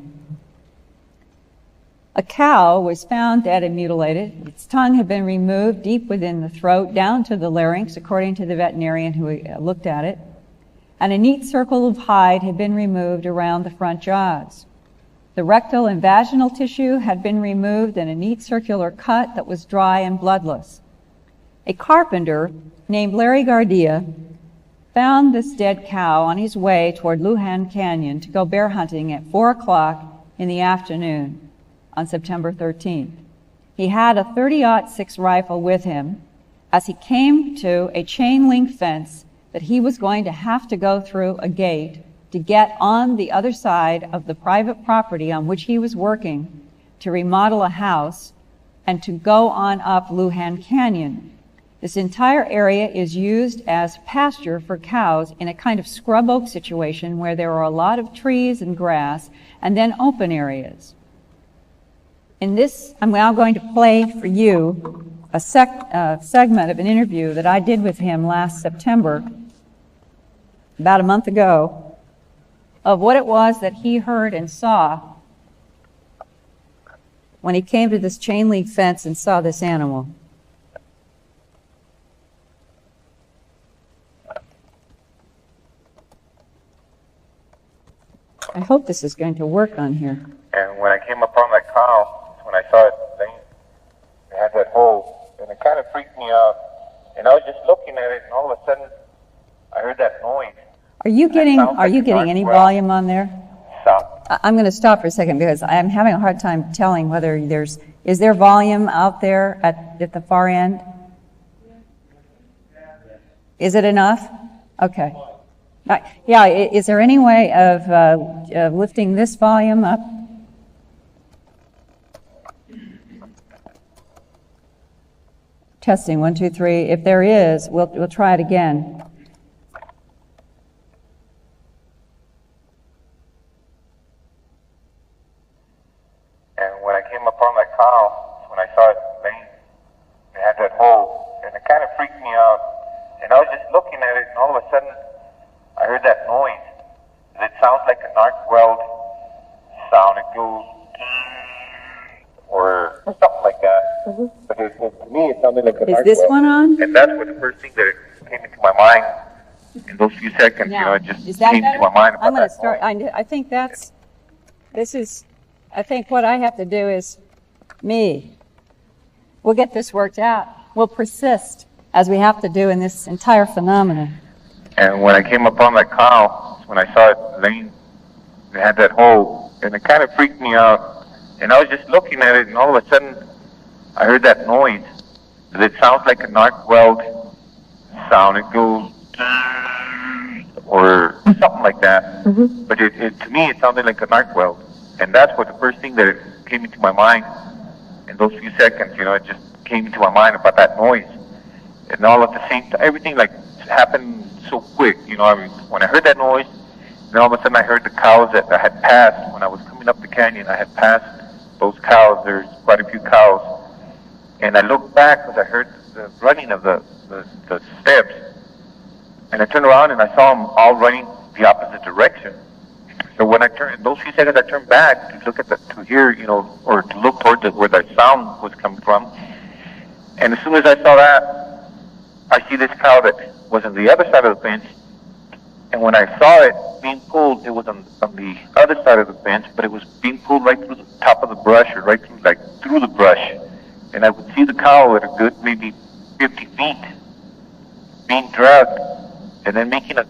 a cow was found dead and mutilated. Its tongue had been removed deep within the throat, down to the larynx, according to the veterinarian who looked at it, and a neat circle of hide had been removed around the front jaws. The rectal and vaginal tissue had been removed in a neat circular cut that was dry and bloodless. A carpenter named Larry Gardia found this dead cow on his way toward Lujan Canyon to go bear hunting at 4 o'clock in the afternoon on September 13th. He had a .30-06 rifle with him. As he came to a chain link fence that he was going to have to go through a gate to get on the other side of the private property on which he was working to remodel a house and to go on up Lujan Canyon. This entire area is used as pasture for cows in a kind of scrub oak situation where there are a lot of trees and grass and then open areas. In this, I'm now going to play for you a segment of an interview that I did with him last September, about a month ago, of what it was that he heard and saw when he came to this chain link fence and saw this animal. I hope this is going to work on here. And when I came upon that cow, when I saw it laying, it had that hole, and it kind of freaked me out. And I was just looking at it, and all of a sudden, I heard that noise. Are you getting any volume on there? Stop. I'm going to stop for a second because I'm having a hard time telling whether is there volume out there at the far end? Is it enough? Okay. Yeah, is there any way of lifting this volume up? Testing, 1, 2, 3. If there is, we'll try it again. And when I came upon that cow, when I saw it laying, it had that hole, and it kind of freaked me out. And I was just looking at it, and all of a sudden, I heard that noise. It sounds like an arc weld sound. It goes, or something like that. But to me, it sounded like an arc weld. Is this one on? And that's what the first thing that came into my mind in those few seconds. Now, it just came into my mind. I'm going to start. I think I think what I have to do is we'll get this worked out. We'll persist as we have to do in this entire phenomenon. And when I came upon that cow, when I saw it laying, it had that hole, and it kind of freaked me out. And I was just looking at it, and all of a sudden, I heard that noise. It sounds like an arc weld sound. It goes, or something like that. But to me, it sounded like an arc weld. And that's what the first thing that came into my mind in those few seconds. It just came into my mind about that noise. And all at the same time, everything like happened so quick, I mean, when I heard that noise, then all of a sudden I heard the cows that I had passed. When I was coming up the canyon, I had passed those cows. There's quite a few cows. And I looked back because I heard the running of the steps. And I turned around and I saw them all running the opposite direction. So when I turned, in those few seconds, I turned back to look at to hear, or to look towards where the sound was coming from. And as soon as I saw that, I see this cow that was on the other side of the fence, and when I saw it being pulled, it was on the other side of the fence, but it was being pulled right through the top of the brush, or right through the brush, and I would see the cow at a good maybe 50 feet being dragged, and then making it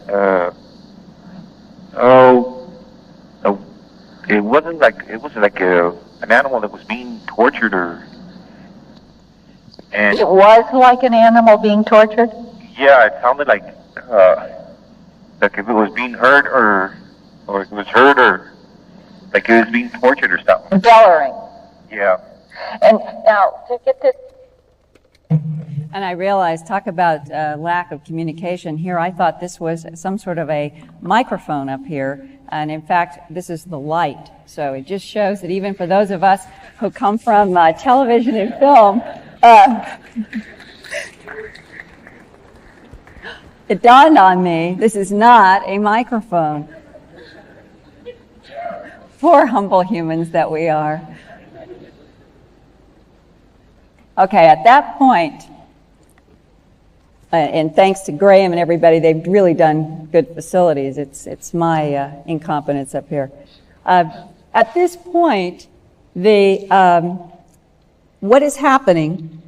wasn't like an animal that was being tortured, and it was like an animal being tortured. Yeah, it sounded like if it was being hurt or it was hurt or like it was being tortured or something. Bellowing. Yeah. And now, to get this... And I realized, talk about lack of communication here. I thought this was some sort of a microphone up here. And in fact, this is the light. So it just shows that even for those of us who come from television and film, it dawned on me, this is not a microphone. Poor humble humans that we are. Okay, at that point, and thanks to Graham and everybody, they've really done good facilities. It's my incompetence up here. At this point, what is happening,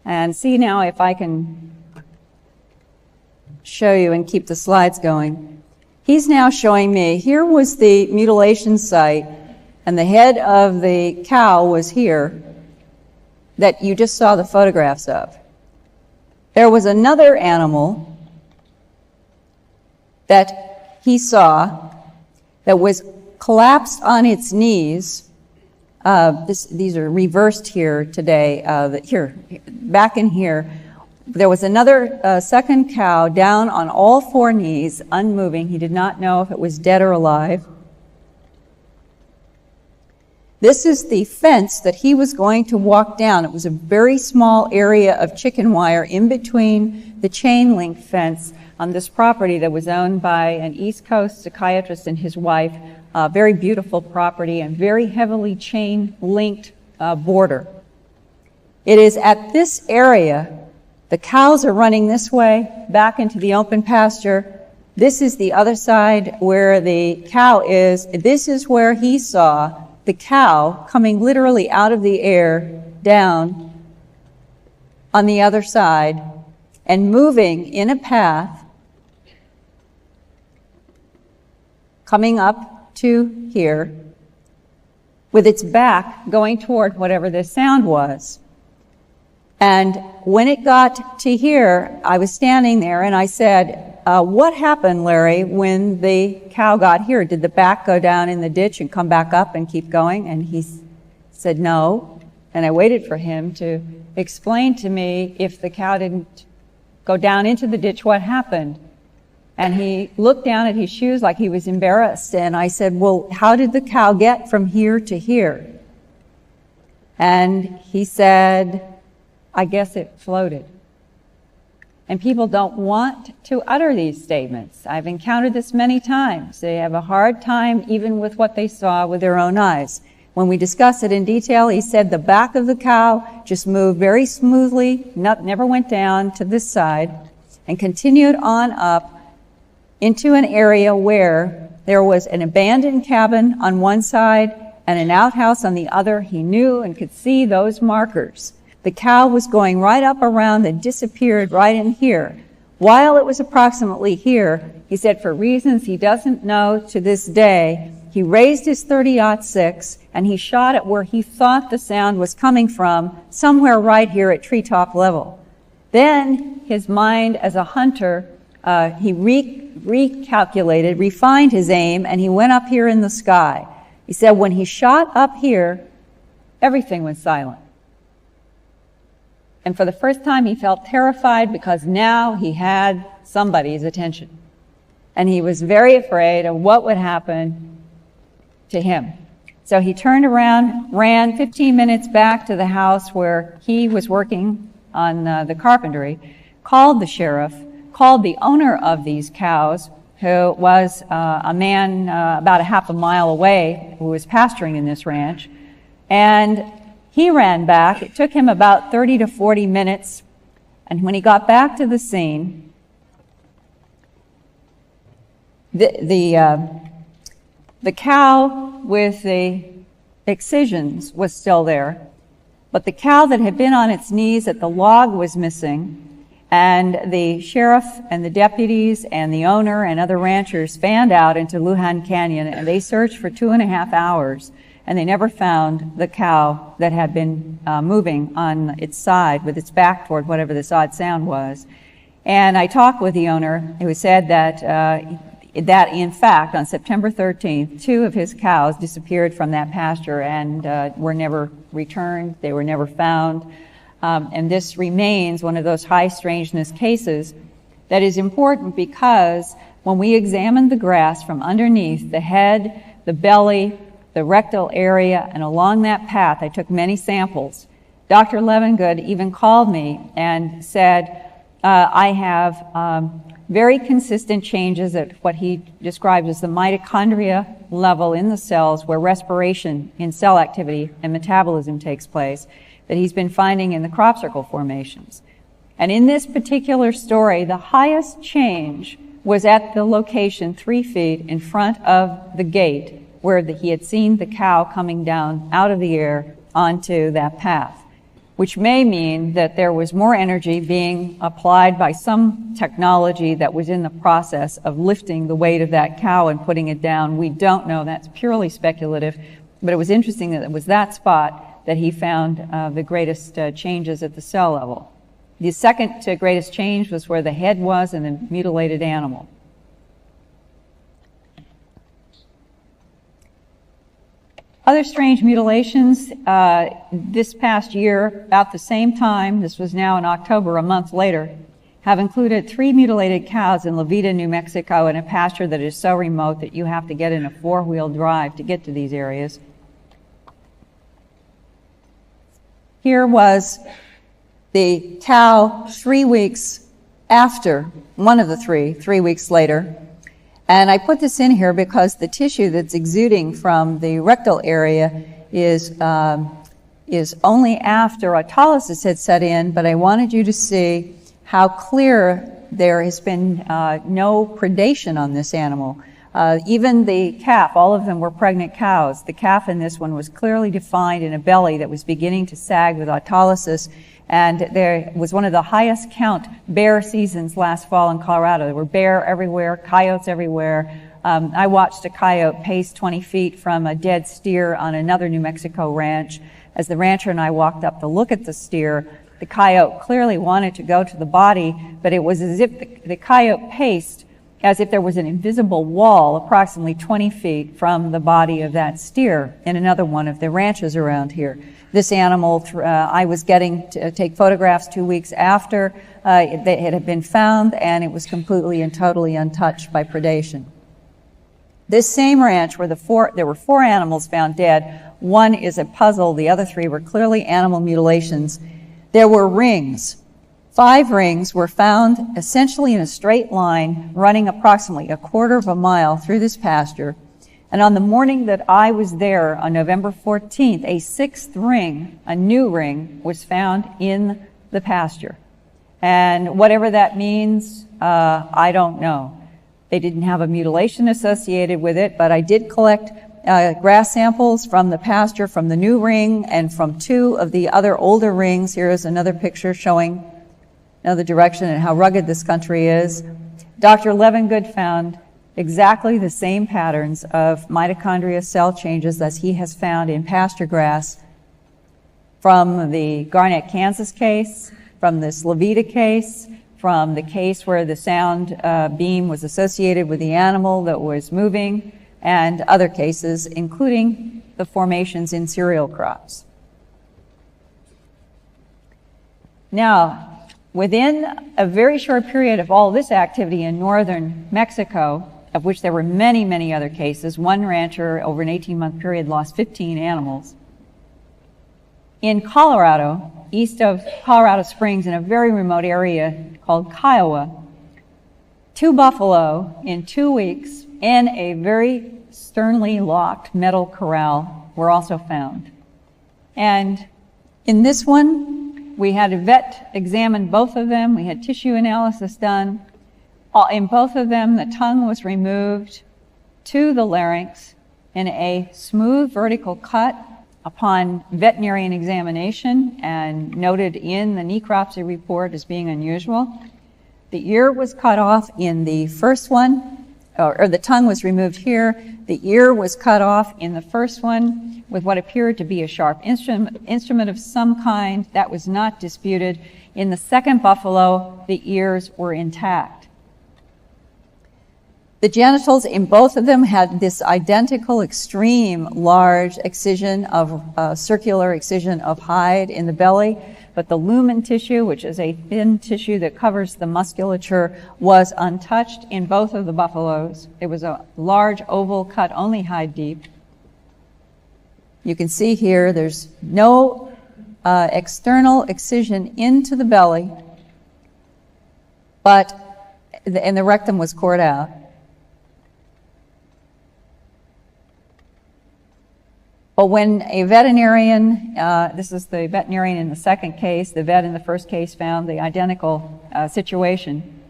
and see now if I can show you and keep the slides going. He's now showing me, here was the mutilation site, and the head of the cow was here that you just saw the photographs of. There was another animal that he saw that was collapsed on its knees. These are reversed here today. Here, back in here, there was another second cow down on all four knees, unmoving. He did not know if it was dead or alive. This is the fence that he was going to walk down. It was a very small area of chicken wire in between the chain link fence on this property that was owned by an East Coast psychiatrist and his wife. Very beautiful property and very heavily chain linked border. It is at this area, the cows are running this way back into the open pasture. This is the other side where the cow is. This is where he saw the cow coming literally out of the air down on the other side and moving in a path coming up to here with its back going toward whatever this sound was. And when it got to here, I was standing there and I said, what happened, Larry, when the cow got here? Did the back go down in the ditch and come back up and keep going? And he said, no. And I waited for him to explain to me if the cow didn't go down into the ditch, what happened? And he looked down at his shoes like he was embarrassed. And I said, well, how did the cow get from here to here? And he said, I guess it floated. And people don't want to utter these statements. I've encountered this many times. They have a hard time even with what they saw with their own eyes. When we discussed it in detail, he said the back of the cow just moved very smoothly, never went down to this side, and continued on up into an area where there was an abandoned cabin on one side and an outhouse on the other. He knew and could see those markers. The cow was going right up around and disappeared right in here. While it was approximately here, he said for reasons he doesn't know to this day, he raised his .30-06 and he shot at where he thought the sound was coming from, somewhere right here at treetop level. Then his mind as a hunter, he recalculated, refined his aim, and he went up here in the sky. He said when he shot up here, everything was silent. And for the first time, he felt terrified because now he had somebody's attention. And he was very afraid of what would happen to him. So he turned around, ran 15 minutes back to the house where he was working on the carpentry, called the sheriff, called the owner of these cows, who was a man about a half a mile away who was pasturing in this ranch. And he ran back. It took him about 30 to 40 minutes. And when he got back to the scene, the cow with the excisions was still there, but the cow that had been on its knees at the log was missing. And the sheriff and the deputies and the owner and other ranchers fanned out into Lujan Canyon, and they searched for 2.5 hours. And they never found the cow that had been moving on its side with its back toward whatever this odd sound was. And I talked with the owner who said that in fact, on September 13th, 2 of his cows disappeared from that pasture and were never returned. They were never found. And this remains one of those high strangeness cases that is important because when we examined the grass from underneath, the head, the belly, the rectal area, and along that path, I took many samples. Dr. Levengood even called me and said, I have very consistent changes at what he describes as the mitochondria level in the cells where respiration in cell activity and metabolism takes place, that he's been finding in the crop circle formations. And in this particular story, the highest change was at the location 3 feet in front of the gate where he had seen the cow coming down out of the air onto that path, which may mean that there was more energy being applied by some technology that was in the process of lifting the weight of that cow and putting it down. We don't know. That's purely speculative. But it was interesting that it was that spot that he found the greatest changes at the cell level. The second greatest change was where the head was in the mutilated animal. Other strange mutilations this past year, about the same time, this was now in October, a month later, have included 3 mutilated cows in La Vida, New Mexico, in a pasture that is so remote that you have to get in a 4-wheel drive to get to these areas. Here was the cow 3 weeks after, one of the 3 weeks later. And I put this in here because the tissue that's exuding from the rectal area is only after autolysis had set in, but I wanted you to see how clear there has been no predation on this animal. Even the calf, all of them were pregnant cows. The calf in this one was clearly defined in a belly that was beginning to sag with autolysis, and there was one of the highest count bear seasons last fall in Colorado. There were bear everywhere, coyotes everywhere. I watched a coyote pace 20 feet from a dead steer on another New Mexico ranch. As the rancher and I walked up to look at the steer, the coyote clearly wanted to go to the body, but it was as if the coyote paced as if there was an invisible wall approximately 20 feet from the body of that steer in another one of the ranches around here. This animal, I was getting to take photographs 2 weeks after it had been found, and it was completely and totally untouched by predation. This same ranch where there were 4 animals found dead, one is a puzzle, the other 3 were clearly animal mutilations. There were rings. 5 rings were found essentially in a straight line running approximately a quarter of a mile through this pasture. And on the morning that I was there on November 14th, a 6th ring, a new ring, was found in the pasture. And whatever that means, I don't know. They didn't have a mutilation associated with it, but I did collect grass samples from the pasture, from the new ring, and from 2 of the other older rings. Here is another picture showing another direction and how rugged this country is. Dr. Levengood found exactly the same patterns of mitochondria cell changes as he has found in pasture grass from the Garnett, Kansas case, from this La Vida case, from the case where the sound beam was associated with the animal that was moving, and other cases, including the formations in cereal crops. Now, within a very short period of all this activity in northern Mexico, of which there were many, many other cases, one rancher over an 18-month period lost 15 animals. In Colorado, east of Colorado Springs, in a very remote area called Kiowa, 2 buffalo in 2 weeks in a very sternly locked metal corral were also found. And in this one, we had a vet examine both of them. We had tissue analysis done. In both of them, the tongue was removed to the larynx in a smooth vertical cut upon veterinarian examination and noted in the necropsy report as being unusual. The ear was cut off in the first one, or the tongue was removed here. The ear was cut off in the first one with what appeared to be a sharp instrument of some kind. That was not disputed. In the second buffalo, the ears were intact. The genitals in both of them had this identical, extreme, large excision of circular excision of hide in the belly, but the lumen tissue, which is a thin tissue that covers the musculature, was untouched in both of the buffaloes. It was a large oval cut, only hide deep. You can see here there's no external excision into the belly, and the rectum was cored out. But when a veterinarian, this is the veterinarian in the second case, the vet in the first case found the identical situation.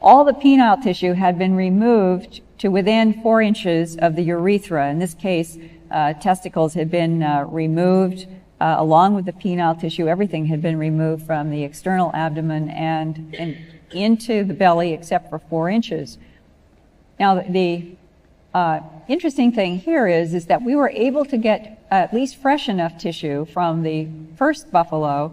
All the penile tissue had been removed to within 4 inches of the urethra. In this case, testicles had been removed along with the penile tissue. Everything had been removed from the external abdomen and into the belly except for 4 inches. Now, the interesting thing here is that we were able to get at least fresh enough tissue from the first buffalo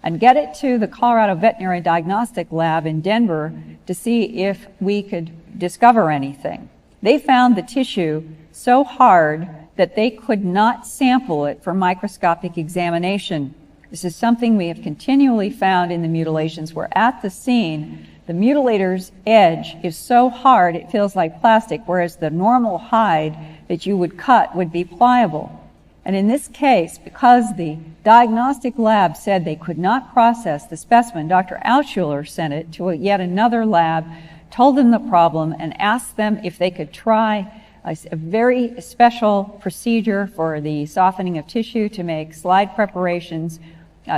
and get it to the Colorado Veterinary Diagnostic Lab in Denver to see if we could discover anything. They found the tissue so hard that they could not sample it for microscopic examination. This is something we have continually found in the mutilations, where at the scene, the mutilator's edge is so hard it feels like plastic, whereas the normal hide that you would cut would be pliable. And in this case, because the diagnostic lab said they could not process the specimen, Dr. Altschuler sent it to yet another lab, told them the problem, and asked them if they could try a very special procedure for the softening of tissue to make slide preparations.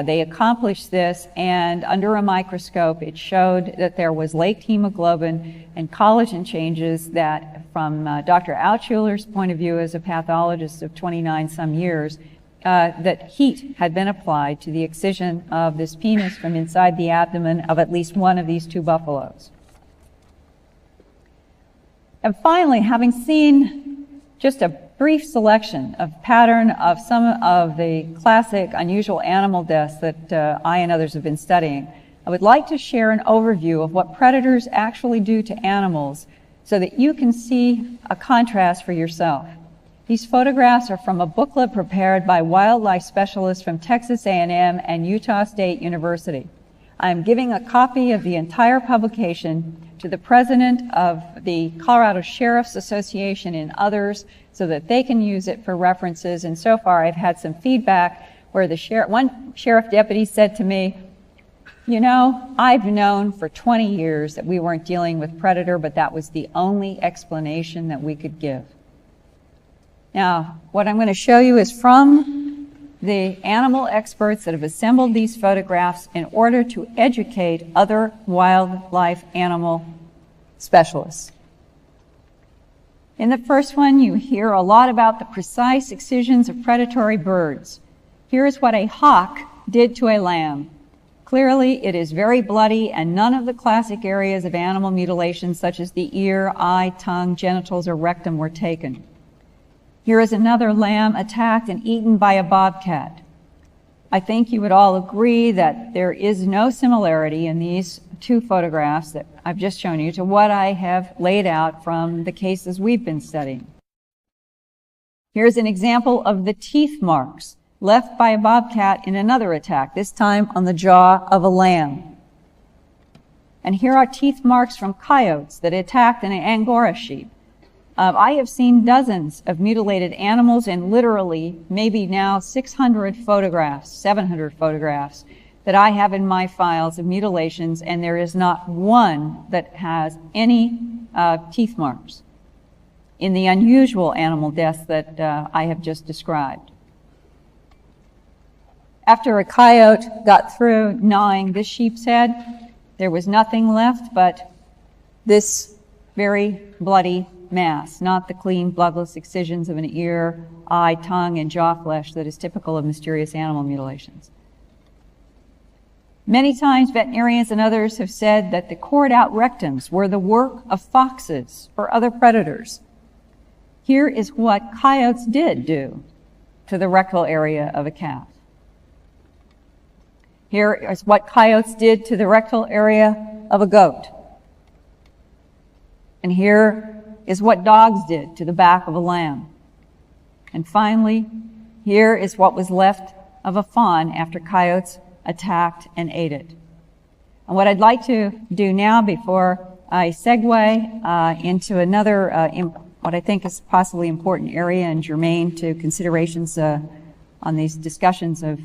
They accomplished this, and under a microscope, it showed that there was late hemoglobin and collagen changes that, from Dr. Altschuler's point of view as a pathologist of 29 some years, that heat had been applied to the excision of this penis from inside the abdomen of at least one of these two buffaloes. And finally, having seen just a brief selection of pattern of some of the classic unusual animal deaths that I and others have been studying, I would like to share an overview of what predators actually do to animals so that you can see a contrast for yourself. These photographs are from a booklet prepared by wildlife specialists from Texas A&M and Utah State University. I'm giving a copy of the entire publication to the president of the Colorado Sheriff's Association and others so that they can use it for references. And so far I've had some feedback where one sheriff deputy said to me, you know, I've known for 20 years that we weren't dealing with predator, but that was the only explanation that we could give. Now, what I'm going to show you is from the animal experts that have assembled these photographs in order to educate other wildlife animal specialists. In the first one, you hear a lot about the precise excisions of predatory birds. Here is what a hawk did to a lamb. Clearly, it is very bloody, and none of the classic areas of animal mutilation, such as the ear, eye, tongue, genitals, or rectum, were taken. Here is another lamb attacked and eaten by a bobcat. I think you would all agree that there is no similarity in these two photographs that I've just shown you to what I have laid out from the cases we've been studying. Here's an example of the teeth marks left by a bobcat in another attack, this time on the jaw of a lamb. And here are teeth marks from coyotes that attacked an Angora sheep. I have seen dozens of mutilated animals and literally maybe now 600 photographs, 700 photographs that I have in my files of mutilations, and there is not one that has any teeth marks in the unusual animal deaths that I have just described. After a coyote got through gnawing this sheep's head, there was nothing left but this very bloody mass, not the clean, bloodless excisions of an ear, eye, tongue, and jaw flesh that is typical of mysterious animal mutilations. Many times, veterinarians and others have said that the cored-out rectums were the work of foxes or other predators. Here is what coyotes did do to the rectal area of a calf. Here is what coyotes did to the rectal area of a goat. And here is what dogs did to the back of a lamb. And finally, here is what was left of a fawn after coyotes attacked and ate it. And what I'd like to do now, before I segue into another, what I think is possibly important area and germane to considerations on these discussions of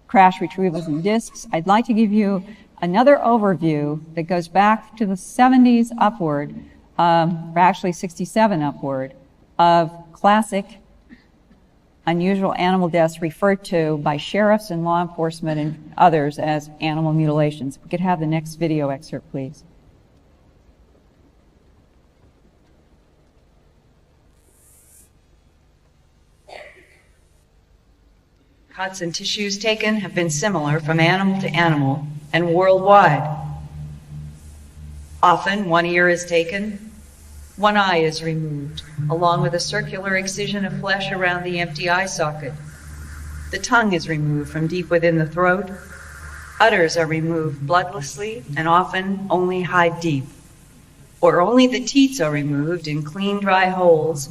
crash retrievals and discs, I'd like to give you another overview that goes back to the 70s upward, or actually 67 upward, of classic unusual animal deaths referred to by sheriffs and law enforcement and others as animal mutilations. If we could have the next video excerpt, please. Cuts and tissues taken have been similar from animal to animal and worldwide. Often one ear is taken, one eye is removed, along with a circular excision of flesh around the empty eye socket. The tongue is removed from deep within the throat. Udders are removed bloodlessly and often only hide deep. Or only the teats are removed in clean, dry holes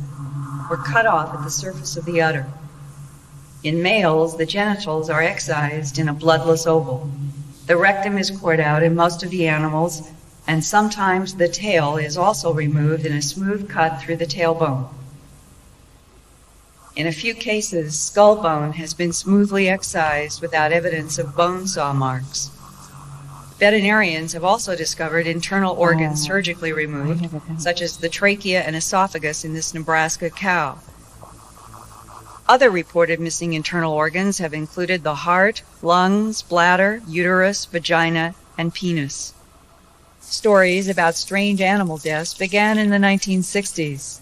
or cut off at the surface of the udder. In males, the genitals are excised in a bloodless oval. The rectum is cored out in most of the animals, and sometimes the tail is also removed in a smooth cut through the tailbone. In a few cases, skull bone has been smoothly excised without evidence of bone saw marks. Veterinarians have also discovered internal organs surgically removed, such as the trachea and esophagus in this Nebraska cow. Other reported missing internal organs have included the heart, lungs, bladder, uterus, vagina, and penis. Stories about strange animal deaths began in the 1960s.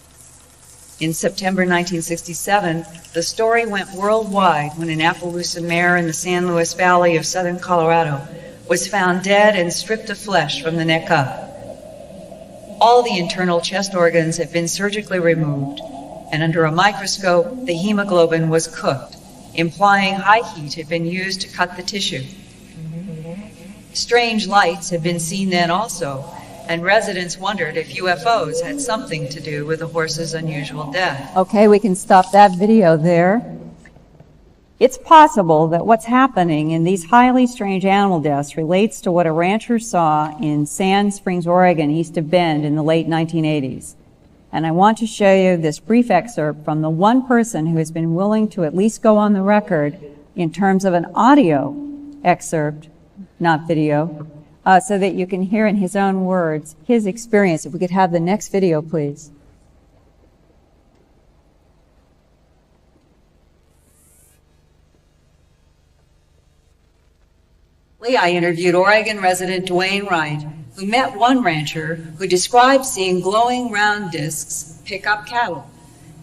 In September 1967, the story went worldwide when an Appaloosa mare in the San Luis Valley of southern Colorado was found dead and stripped of flesh from the neck up. All the internal chest organs had been surgically removed, and under a microscope, the hemoglobin was cooked, implying high heat had been used to cut the tissue. Strange lights had been seen then also, and residents wondered if UFOs had something to do with the horse's unusual death. Okay, we can stop that video there. It's possible that what's happening in these highly strange animal deaths relates to what a rancher saw in Sand Springs, Oregon, east of Bend in the late 1980s. And I want to show you this brief excerpt from the one person who has been willing to at least go on the record in terms of an audio excerpt, not video, so that you can hear in his own words his experience. If we could have the next video, please. I interviewed Oregon resident Dwayne Wright, who met one rancher who described seeing glowing round discs pick up cattle.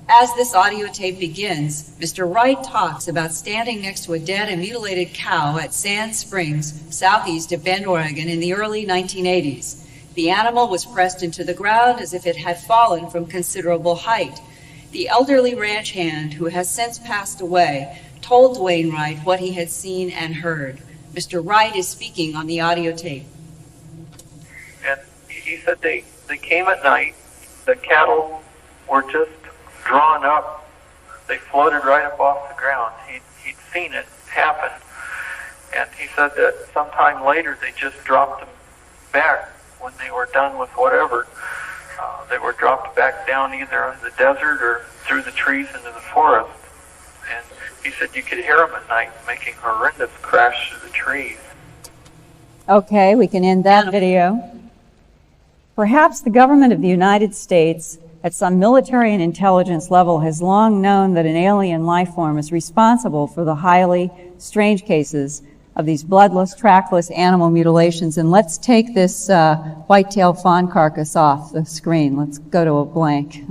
As this audio tape begins, Mr. Wright talks about standing next to a dead and mutilated cow at Sand Springs, southeast of Bend, Oregon, in the early 1980s. The animal was pressed into the ground as if it had fallen from considerable height. The elderly ranch hand, who has since passed away, told Dwayne Wright what he had seen and heard. Mr. Wright is speaking on the audio tape. And he said they came at night. The cattle were just drawn up. They floated right up off the ground. He'd seen it happen. And he said that sometime later they just dropped them back when they were done with whatever. They were dropped back down either in the desert or through the trees into the forest. And he said you could hear them at night making horrendous crash through the trees. Okay, we can end that video. Perhaps the government of the United States, at some military and intelligence level, has long known that an alien life form is responsible for the highly strange cases of these bloodless, trackless animal mutilations. And let's take this white-tailed fawn carcass off the screen. Let's go to a blank.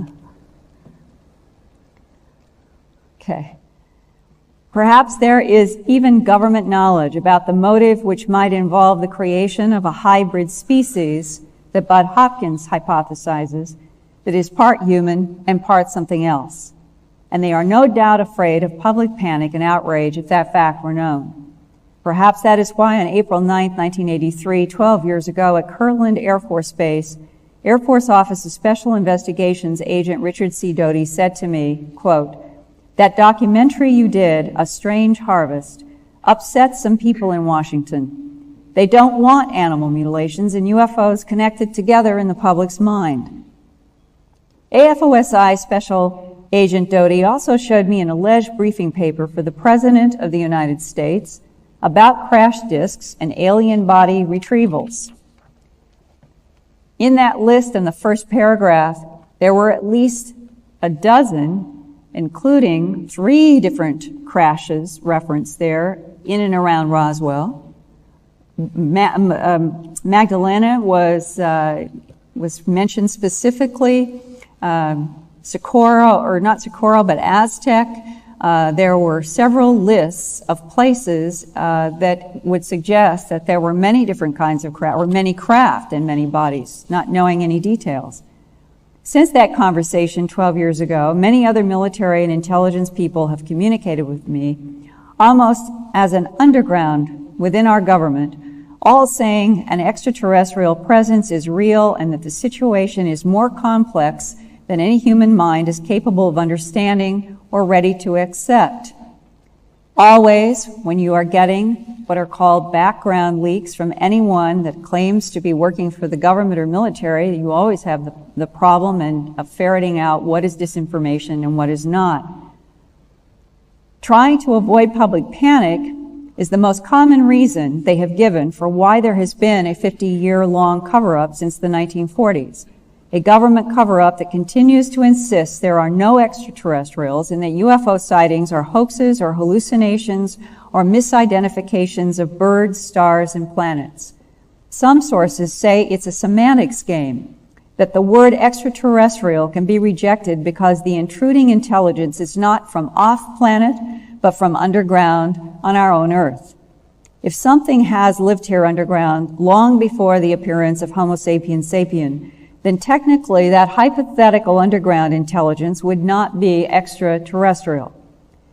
Okay. Perhaps there is even government knowledge about the motive which might involve the creation of a hybrid species that Bud Hopkins hypothesizes that is part human and part something else. And they are no doubt afraid of public panic and outrage if that fact were known. Perhaps that is why on April 9, 1983, 12 years ago at Kirtland Air Force Base, Air Force Office of Special Investigations agent Richard C. Doty said to me, quote, "That documentary you did, A Strange Harvest, upset some people in Washington. They don't want animal mutilations and UFOs connected together in the public's mind." AFOSI Special Agent Doty also showed me an alleged briefing paper for the President of the United States about crash discs and alien body retrievals. In that list, in the first paragraph, there were at least a dozen, including 3 different crashes referenced there in and around Roswell. Magdalena was mentioned specifically, Socorro, or not Socorro, but Aztec. There were several lists of places that would suggest that there were many different kinds of craft, or many craft and many bodies, not knowing any details. Since that conversation 12 years ago, many other military and intelligence people have communicated with me, almost as an underground within our government, all saying an extraterrestrial presence is real and that the situation is more complex than any human mind is capable of understanding or ready to accept. Always, when you are getting what are called background leaks from anyone that claims to be working for the government or military, you always have the problem of ferreting out what is disinformation and what is not. Trying to avoid public panic is the most common reason they have given for why there has been a 50-year-long cover-up since the 1940s. A government cover-up that continues to insist there are no extraterrestrials and that UFO sightings are hoaxes or hallucinations or misidentifications of birds, stars, and planets. Some sources say it's a semantics game, that the word extraterrestrial can be rejected because the intruding intelligence is not from off-planet, but from underground on our own Earth. If something has lived here underground long before the appearance of Homo sapiens sapien, then technically that hypothetical underground intelligence would not be extraterrestrial.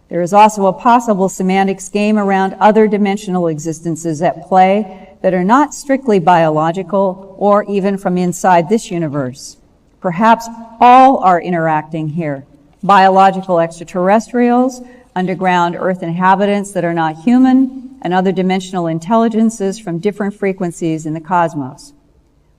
There is also a possible semantics game around other dimensional existences at play that are not strictly biological or even from inside this universe. Perhaps all are interacting here. Biological extraterrestrials, underground Earth inhabitants that are not human, and other dimensional intelligences from different frequencies in the cosmos.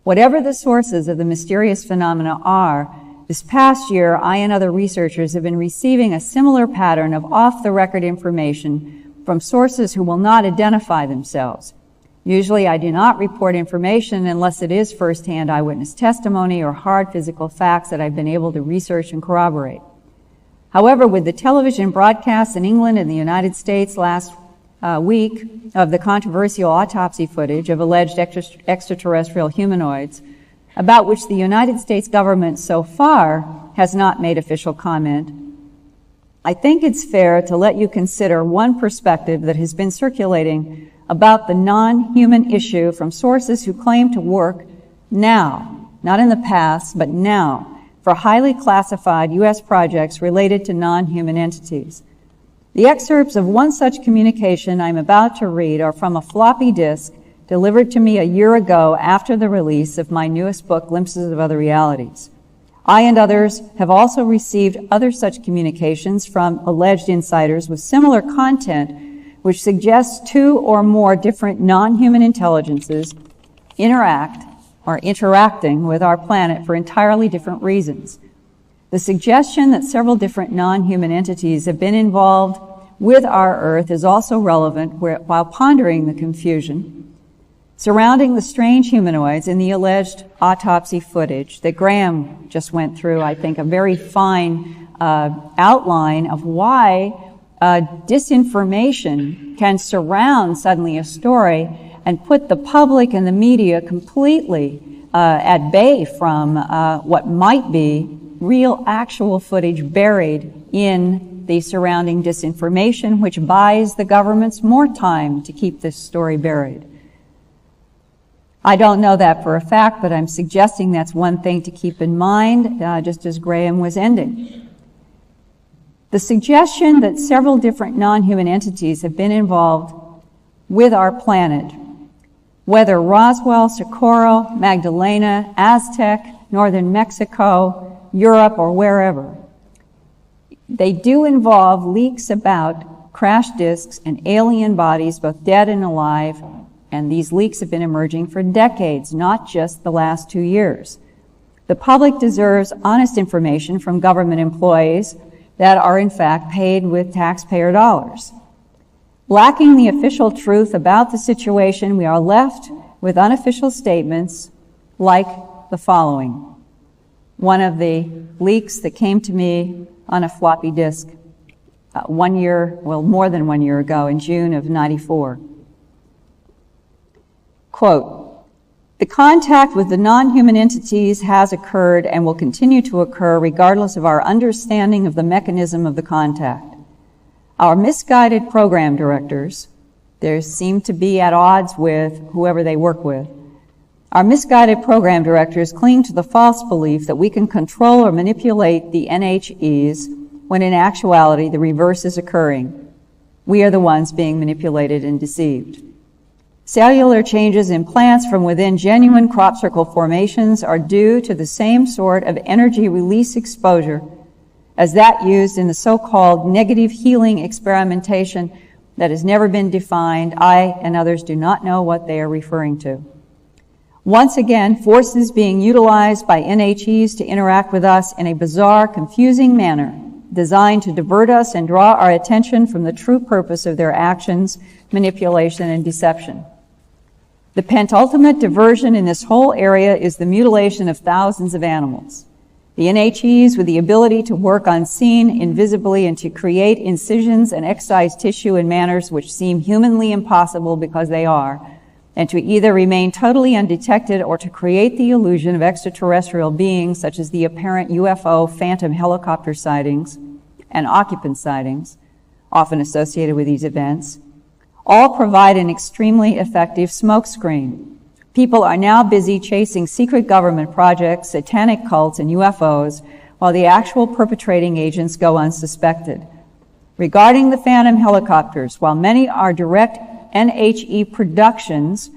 Whatever the sources of the mysterious phenomena are, this past year, I and other researchers have been receiving a similar pattern of off-the-record information from sources who will not identify themselves. Usually, I do not report information unless it is first-hand eyewitness testimony or hard physical facts that I've been able to research and corroborate. However, with the television broadcasts in England and the United States last week of the controversial autopsy footage of alleged extraterrestrial humanoids, about which the United States government so far has not made official comment, I think it's fair to let you consider one perspective that has been circulating about the non-human issue from sources who claim to work now, not in the past, but now, for highly classified U.S. projects related to non-human entities. The excerpts of one such communication I'm about to read are from a floppy disk delivered to me a year ago after the release of my newest book, Glimpses of Other Realities. I and others have also received other such communications from alleged insiders with similar content, which suggests two or more different non-human intelligences interacting with our planet for entirely different reasons. The suggestion that several different non-human entities have been involved with our Earth is also relevant while pondering the confusion surrounding the strange humanoids in the alleged autopsy footage that Graham just went through. I think a very fine outline of why disinformation can surround suddenly a story and put the public and the media completely at bay from what might be real, actual footage buried in the surrounding disinformation, which buys the governments more time to keep this story buried. I don't know that for a fact, but I'm suggesting that's one thing to keep in mind, just as Graham was ending. The suggestion that several different non-human entities have been involved with our planet, whether Roswell, Socorro, Magdalena, Aztec, northern Mexico, Europe, or wherever, they do involve leaks about crash disks and alien bodies, both dead and alive, and these leaks have been emerging for decades, not just the last 2 years. The public deserves honest information from government employees that are in fact paid with taxpayer dollars. Lacking the official truth about the situation, we are left with unofficial statements like the following. One of the leaks that came to me on a floppy disk more than 1 year ago, in June of '94. Quote, "The contact with the non-human entities has occurred and will continue to occur regardless of our understanding of the mechanism of the contact. Our misguided program directors," they seem to be at odds with whoever they work with, "our misguided program directors cling to the false belief that we can control or manipulate the NHEs when in actuality the reverse is occurring. We are the ones being manipulated and deceived." Cellular changes in plants from within genuine crop circle formations are due to the same sort of energy release exposure as that used in the so-called negative healing experimentation that has never been defined. I and others do not know what they are referring to. Once again, forces being utilized by NHEs to interact with us in a bizarre, confusing manner, designed to divert us and draw our attention from the true purpose of their actions, manipulation, and deception. The penultimate diversion in this whole area is the mutilation of thousands of animals. The NHEs, with the ability to work unseen, invisibly, and to create incisions and excise tissue in manners which seem humanly impossible because they are, and to either remain totally undetected or to create the illusion of extraterrestrial beings, such as the apparent UFO phantom helicopter sightings and occupant sightings, often associated with these events, all provide an extremely effective smokescreen. People are now busy chasing secret government projects, satanic cults, and UFOs, while the actual perpetrating agents go unsuspected. Regarding the phantom helicopters, while many are direct NHE productions,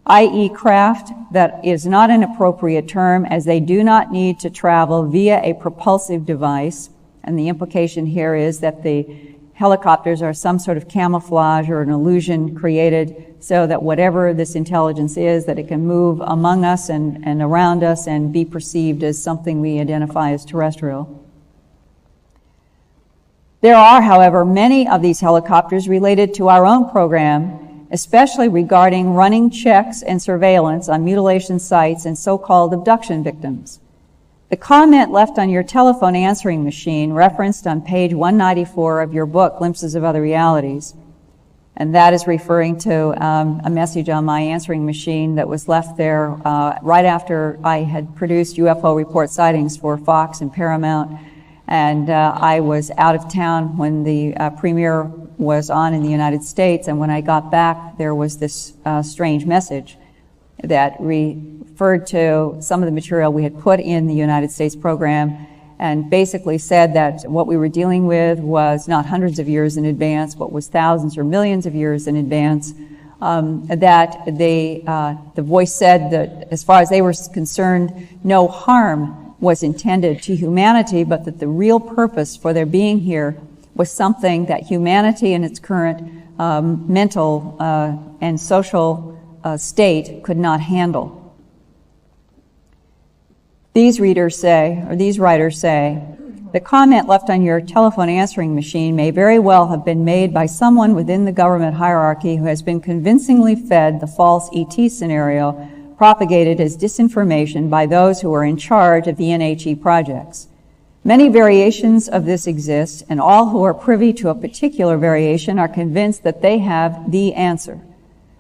i.e. craft, that is not an appropriate term, as they do not need to travel via a propulsive device, and the implication here is that the helicopters are some sort of camouflage or an illusion created so that whatever this intelligence is, that it can move among us and around us and be perceived as something we identify as terrestrial. There are, however, many of these helicopters related to our own program, especially regarding running checks and surveillance on mutilation sites and so-called abduction victims. The comment left on your telephone answering machine, referenced on page 194 of your book, Glimpses of Other Realities, and that is referring to a message on my answering machine that was left there right after I had produced UFO report sightings for Fox and Paramount, and I was out of town when the premiere was on in the United States, and when I got back, there was this strange message that referred to some of the material we had put in the United States program, and basically said that what we were dealing with was not hundreds of years in advance, but was thousands or millions of years in advance. That the voice said that as far as they were concerned, no harm was intended to humanity, but that the real purpose for their being here was something that humanity in its current mental and social state could not handle. These writers say, the comment left on your telephone answering machine may very well have been made by someone within the government hierarchy who has been convincingly fed the false ET scenario propagated as disinformation by those who are in charge of the NHE projects. Many variations of this exist, and all who are privy to a particular variation are convinced that they have the answer.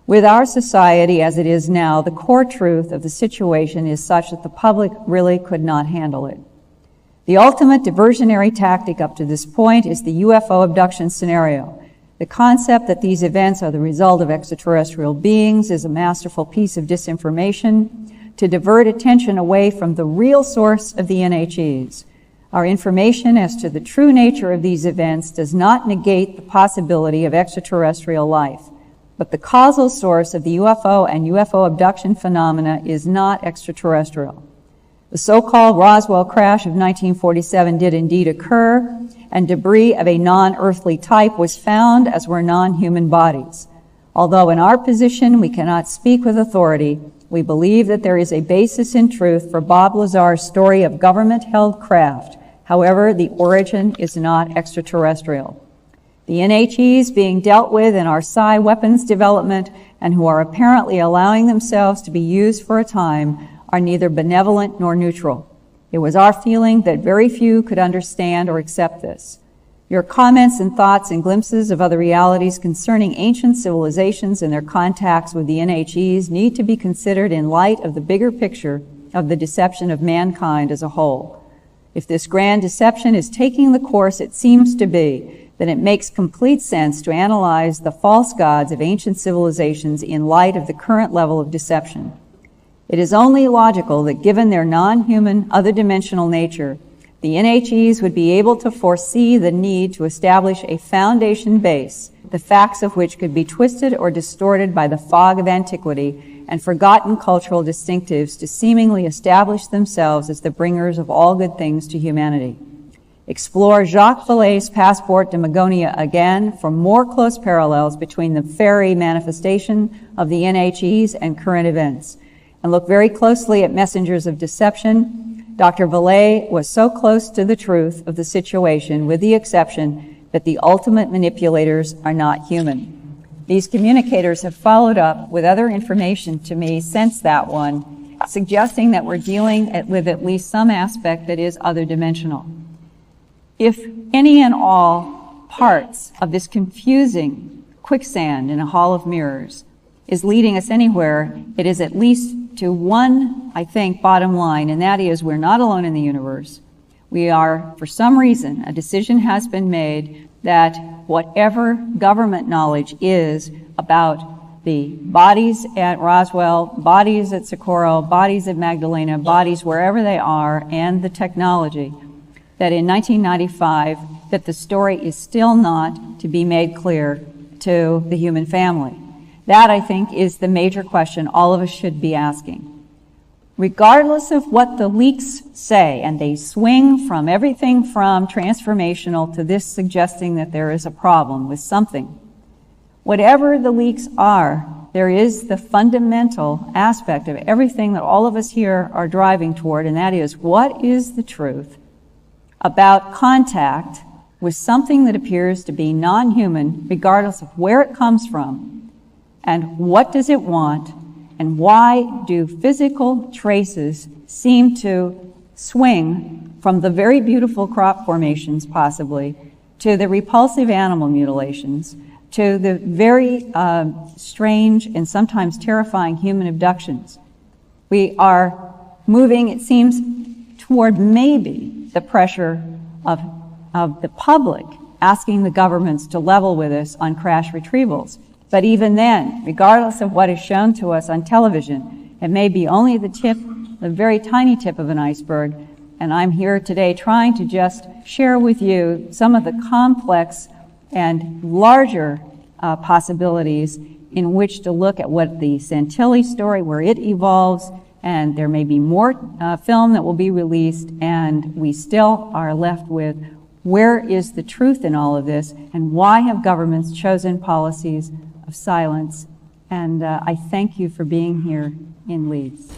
With our society as it is now, the core truth of the situation is such that the public really could not handle it. The ultimate diversionary tactic up to this point is the UFO abduction scenario. The concept that these events are the result of extraterrestrial beings is a masterful piece of disinformation to divert attention away from the real source of the NHEs. Our information as to the true nature of these events does not negate the possibility of extraterrestrial life. But the causal source of the UFO and UFO abduction phenomena is not extraterrestrial. The so-called Roswell crash of 1947 did indeed occur, and debris of a non-earthly type was found, as were non-human bodies. Although in our position we cannot speak with authority, we believe that there is a basis in truth for Bob Lazar's story of government-held craft. However, the origin is not extraterrestrial. The NHEs being dealt with in our psi weapons development and who are apparently allowing themselves to be used for a time are neither benevolent nor neutral. It was our feeling that very few could understand or accept this. Your comments and thoughts and glimpses of other realities concerning ancient civilizations and their contacts with the NHEs need to be considered in light of the bigger picture of the deception of mankind as a whole. If this grand deception is taking the course it seems to be, then it makes complete sense to analyze the false gods of ancient civilizations in light of the current level of deception. It is only logical that given their non-human, other-dimensional nature, the NHEs would be able to foresee the need to establish a foundation base the facts of which could be twisted or distorted by the fog of antiquity and forgotten cultural distinctives to seemingly establish themselves as the bringers of all good things to humanity. Explore Jacques Vallée's Passport to Magonia again for more close parallels between the fairy manifestation of the NHEs and current events. And look very closely at Messengers of Deception. Dr. Vallée was so close to the truth of the situation, with the exception that the ultimate manipulators are not human. These communicators have followed up with other information to me since that one, suggesting that we're dealing with at least some aspect that is other dimensional. If any and all parts of this confusing quicksand in a hall of mirrors is leading us anywhere, it is at least to one, I think, bottom line, and that is we're not alone in the universe. We are, for some reason, a decision has been made that whatever government knowledge is about the bodies at Roswell, bodies at Socorro, bodies at Magdalena, bodies wherever they are, and the technology, that in 1995, that the story is still not to be made clear to the human family. That, I think, is the major question all of us should be asking. Regardless of what the leaks say, and they swing from everything from transformational to this suggesting that there is a problem with something, whatever the leaks are, there is the fundamental aspect of everything that all of us here are driving toward, and that is, what is the truth about contact with something that appears to be non-human, regardless of where it comes from, and what does it want, and why do physical traces seem to swing from the very beautiful crop formations, possibly, to the repulsive animal mutilations, to the very strange and sometimes terrifying human abductions. We are moving, it seems, toward maybe the pressure of the public asking the governments to level with us on crash retrievals. But even then, regardless of what is shown to us on television, it may be only the tip, the very tiny tip of an iceberg. And I'm here today trying to just share with you some of the complex and larger possibilities in which to look at what the Santilli story, where it evolves, and there may be more film that will be released, and we still are left with where is the truth in all of this, and why have governments chosen policies of silence? And I thank you for being here in Leeds.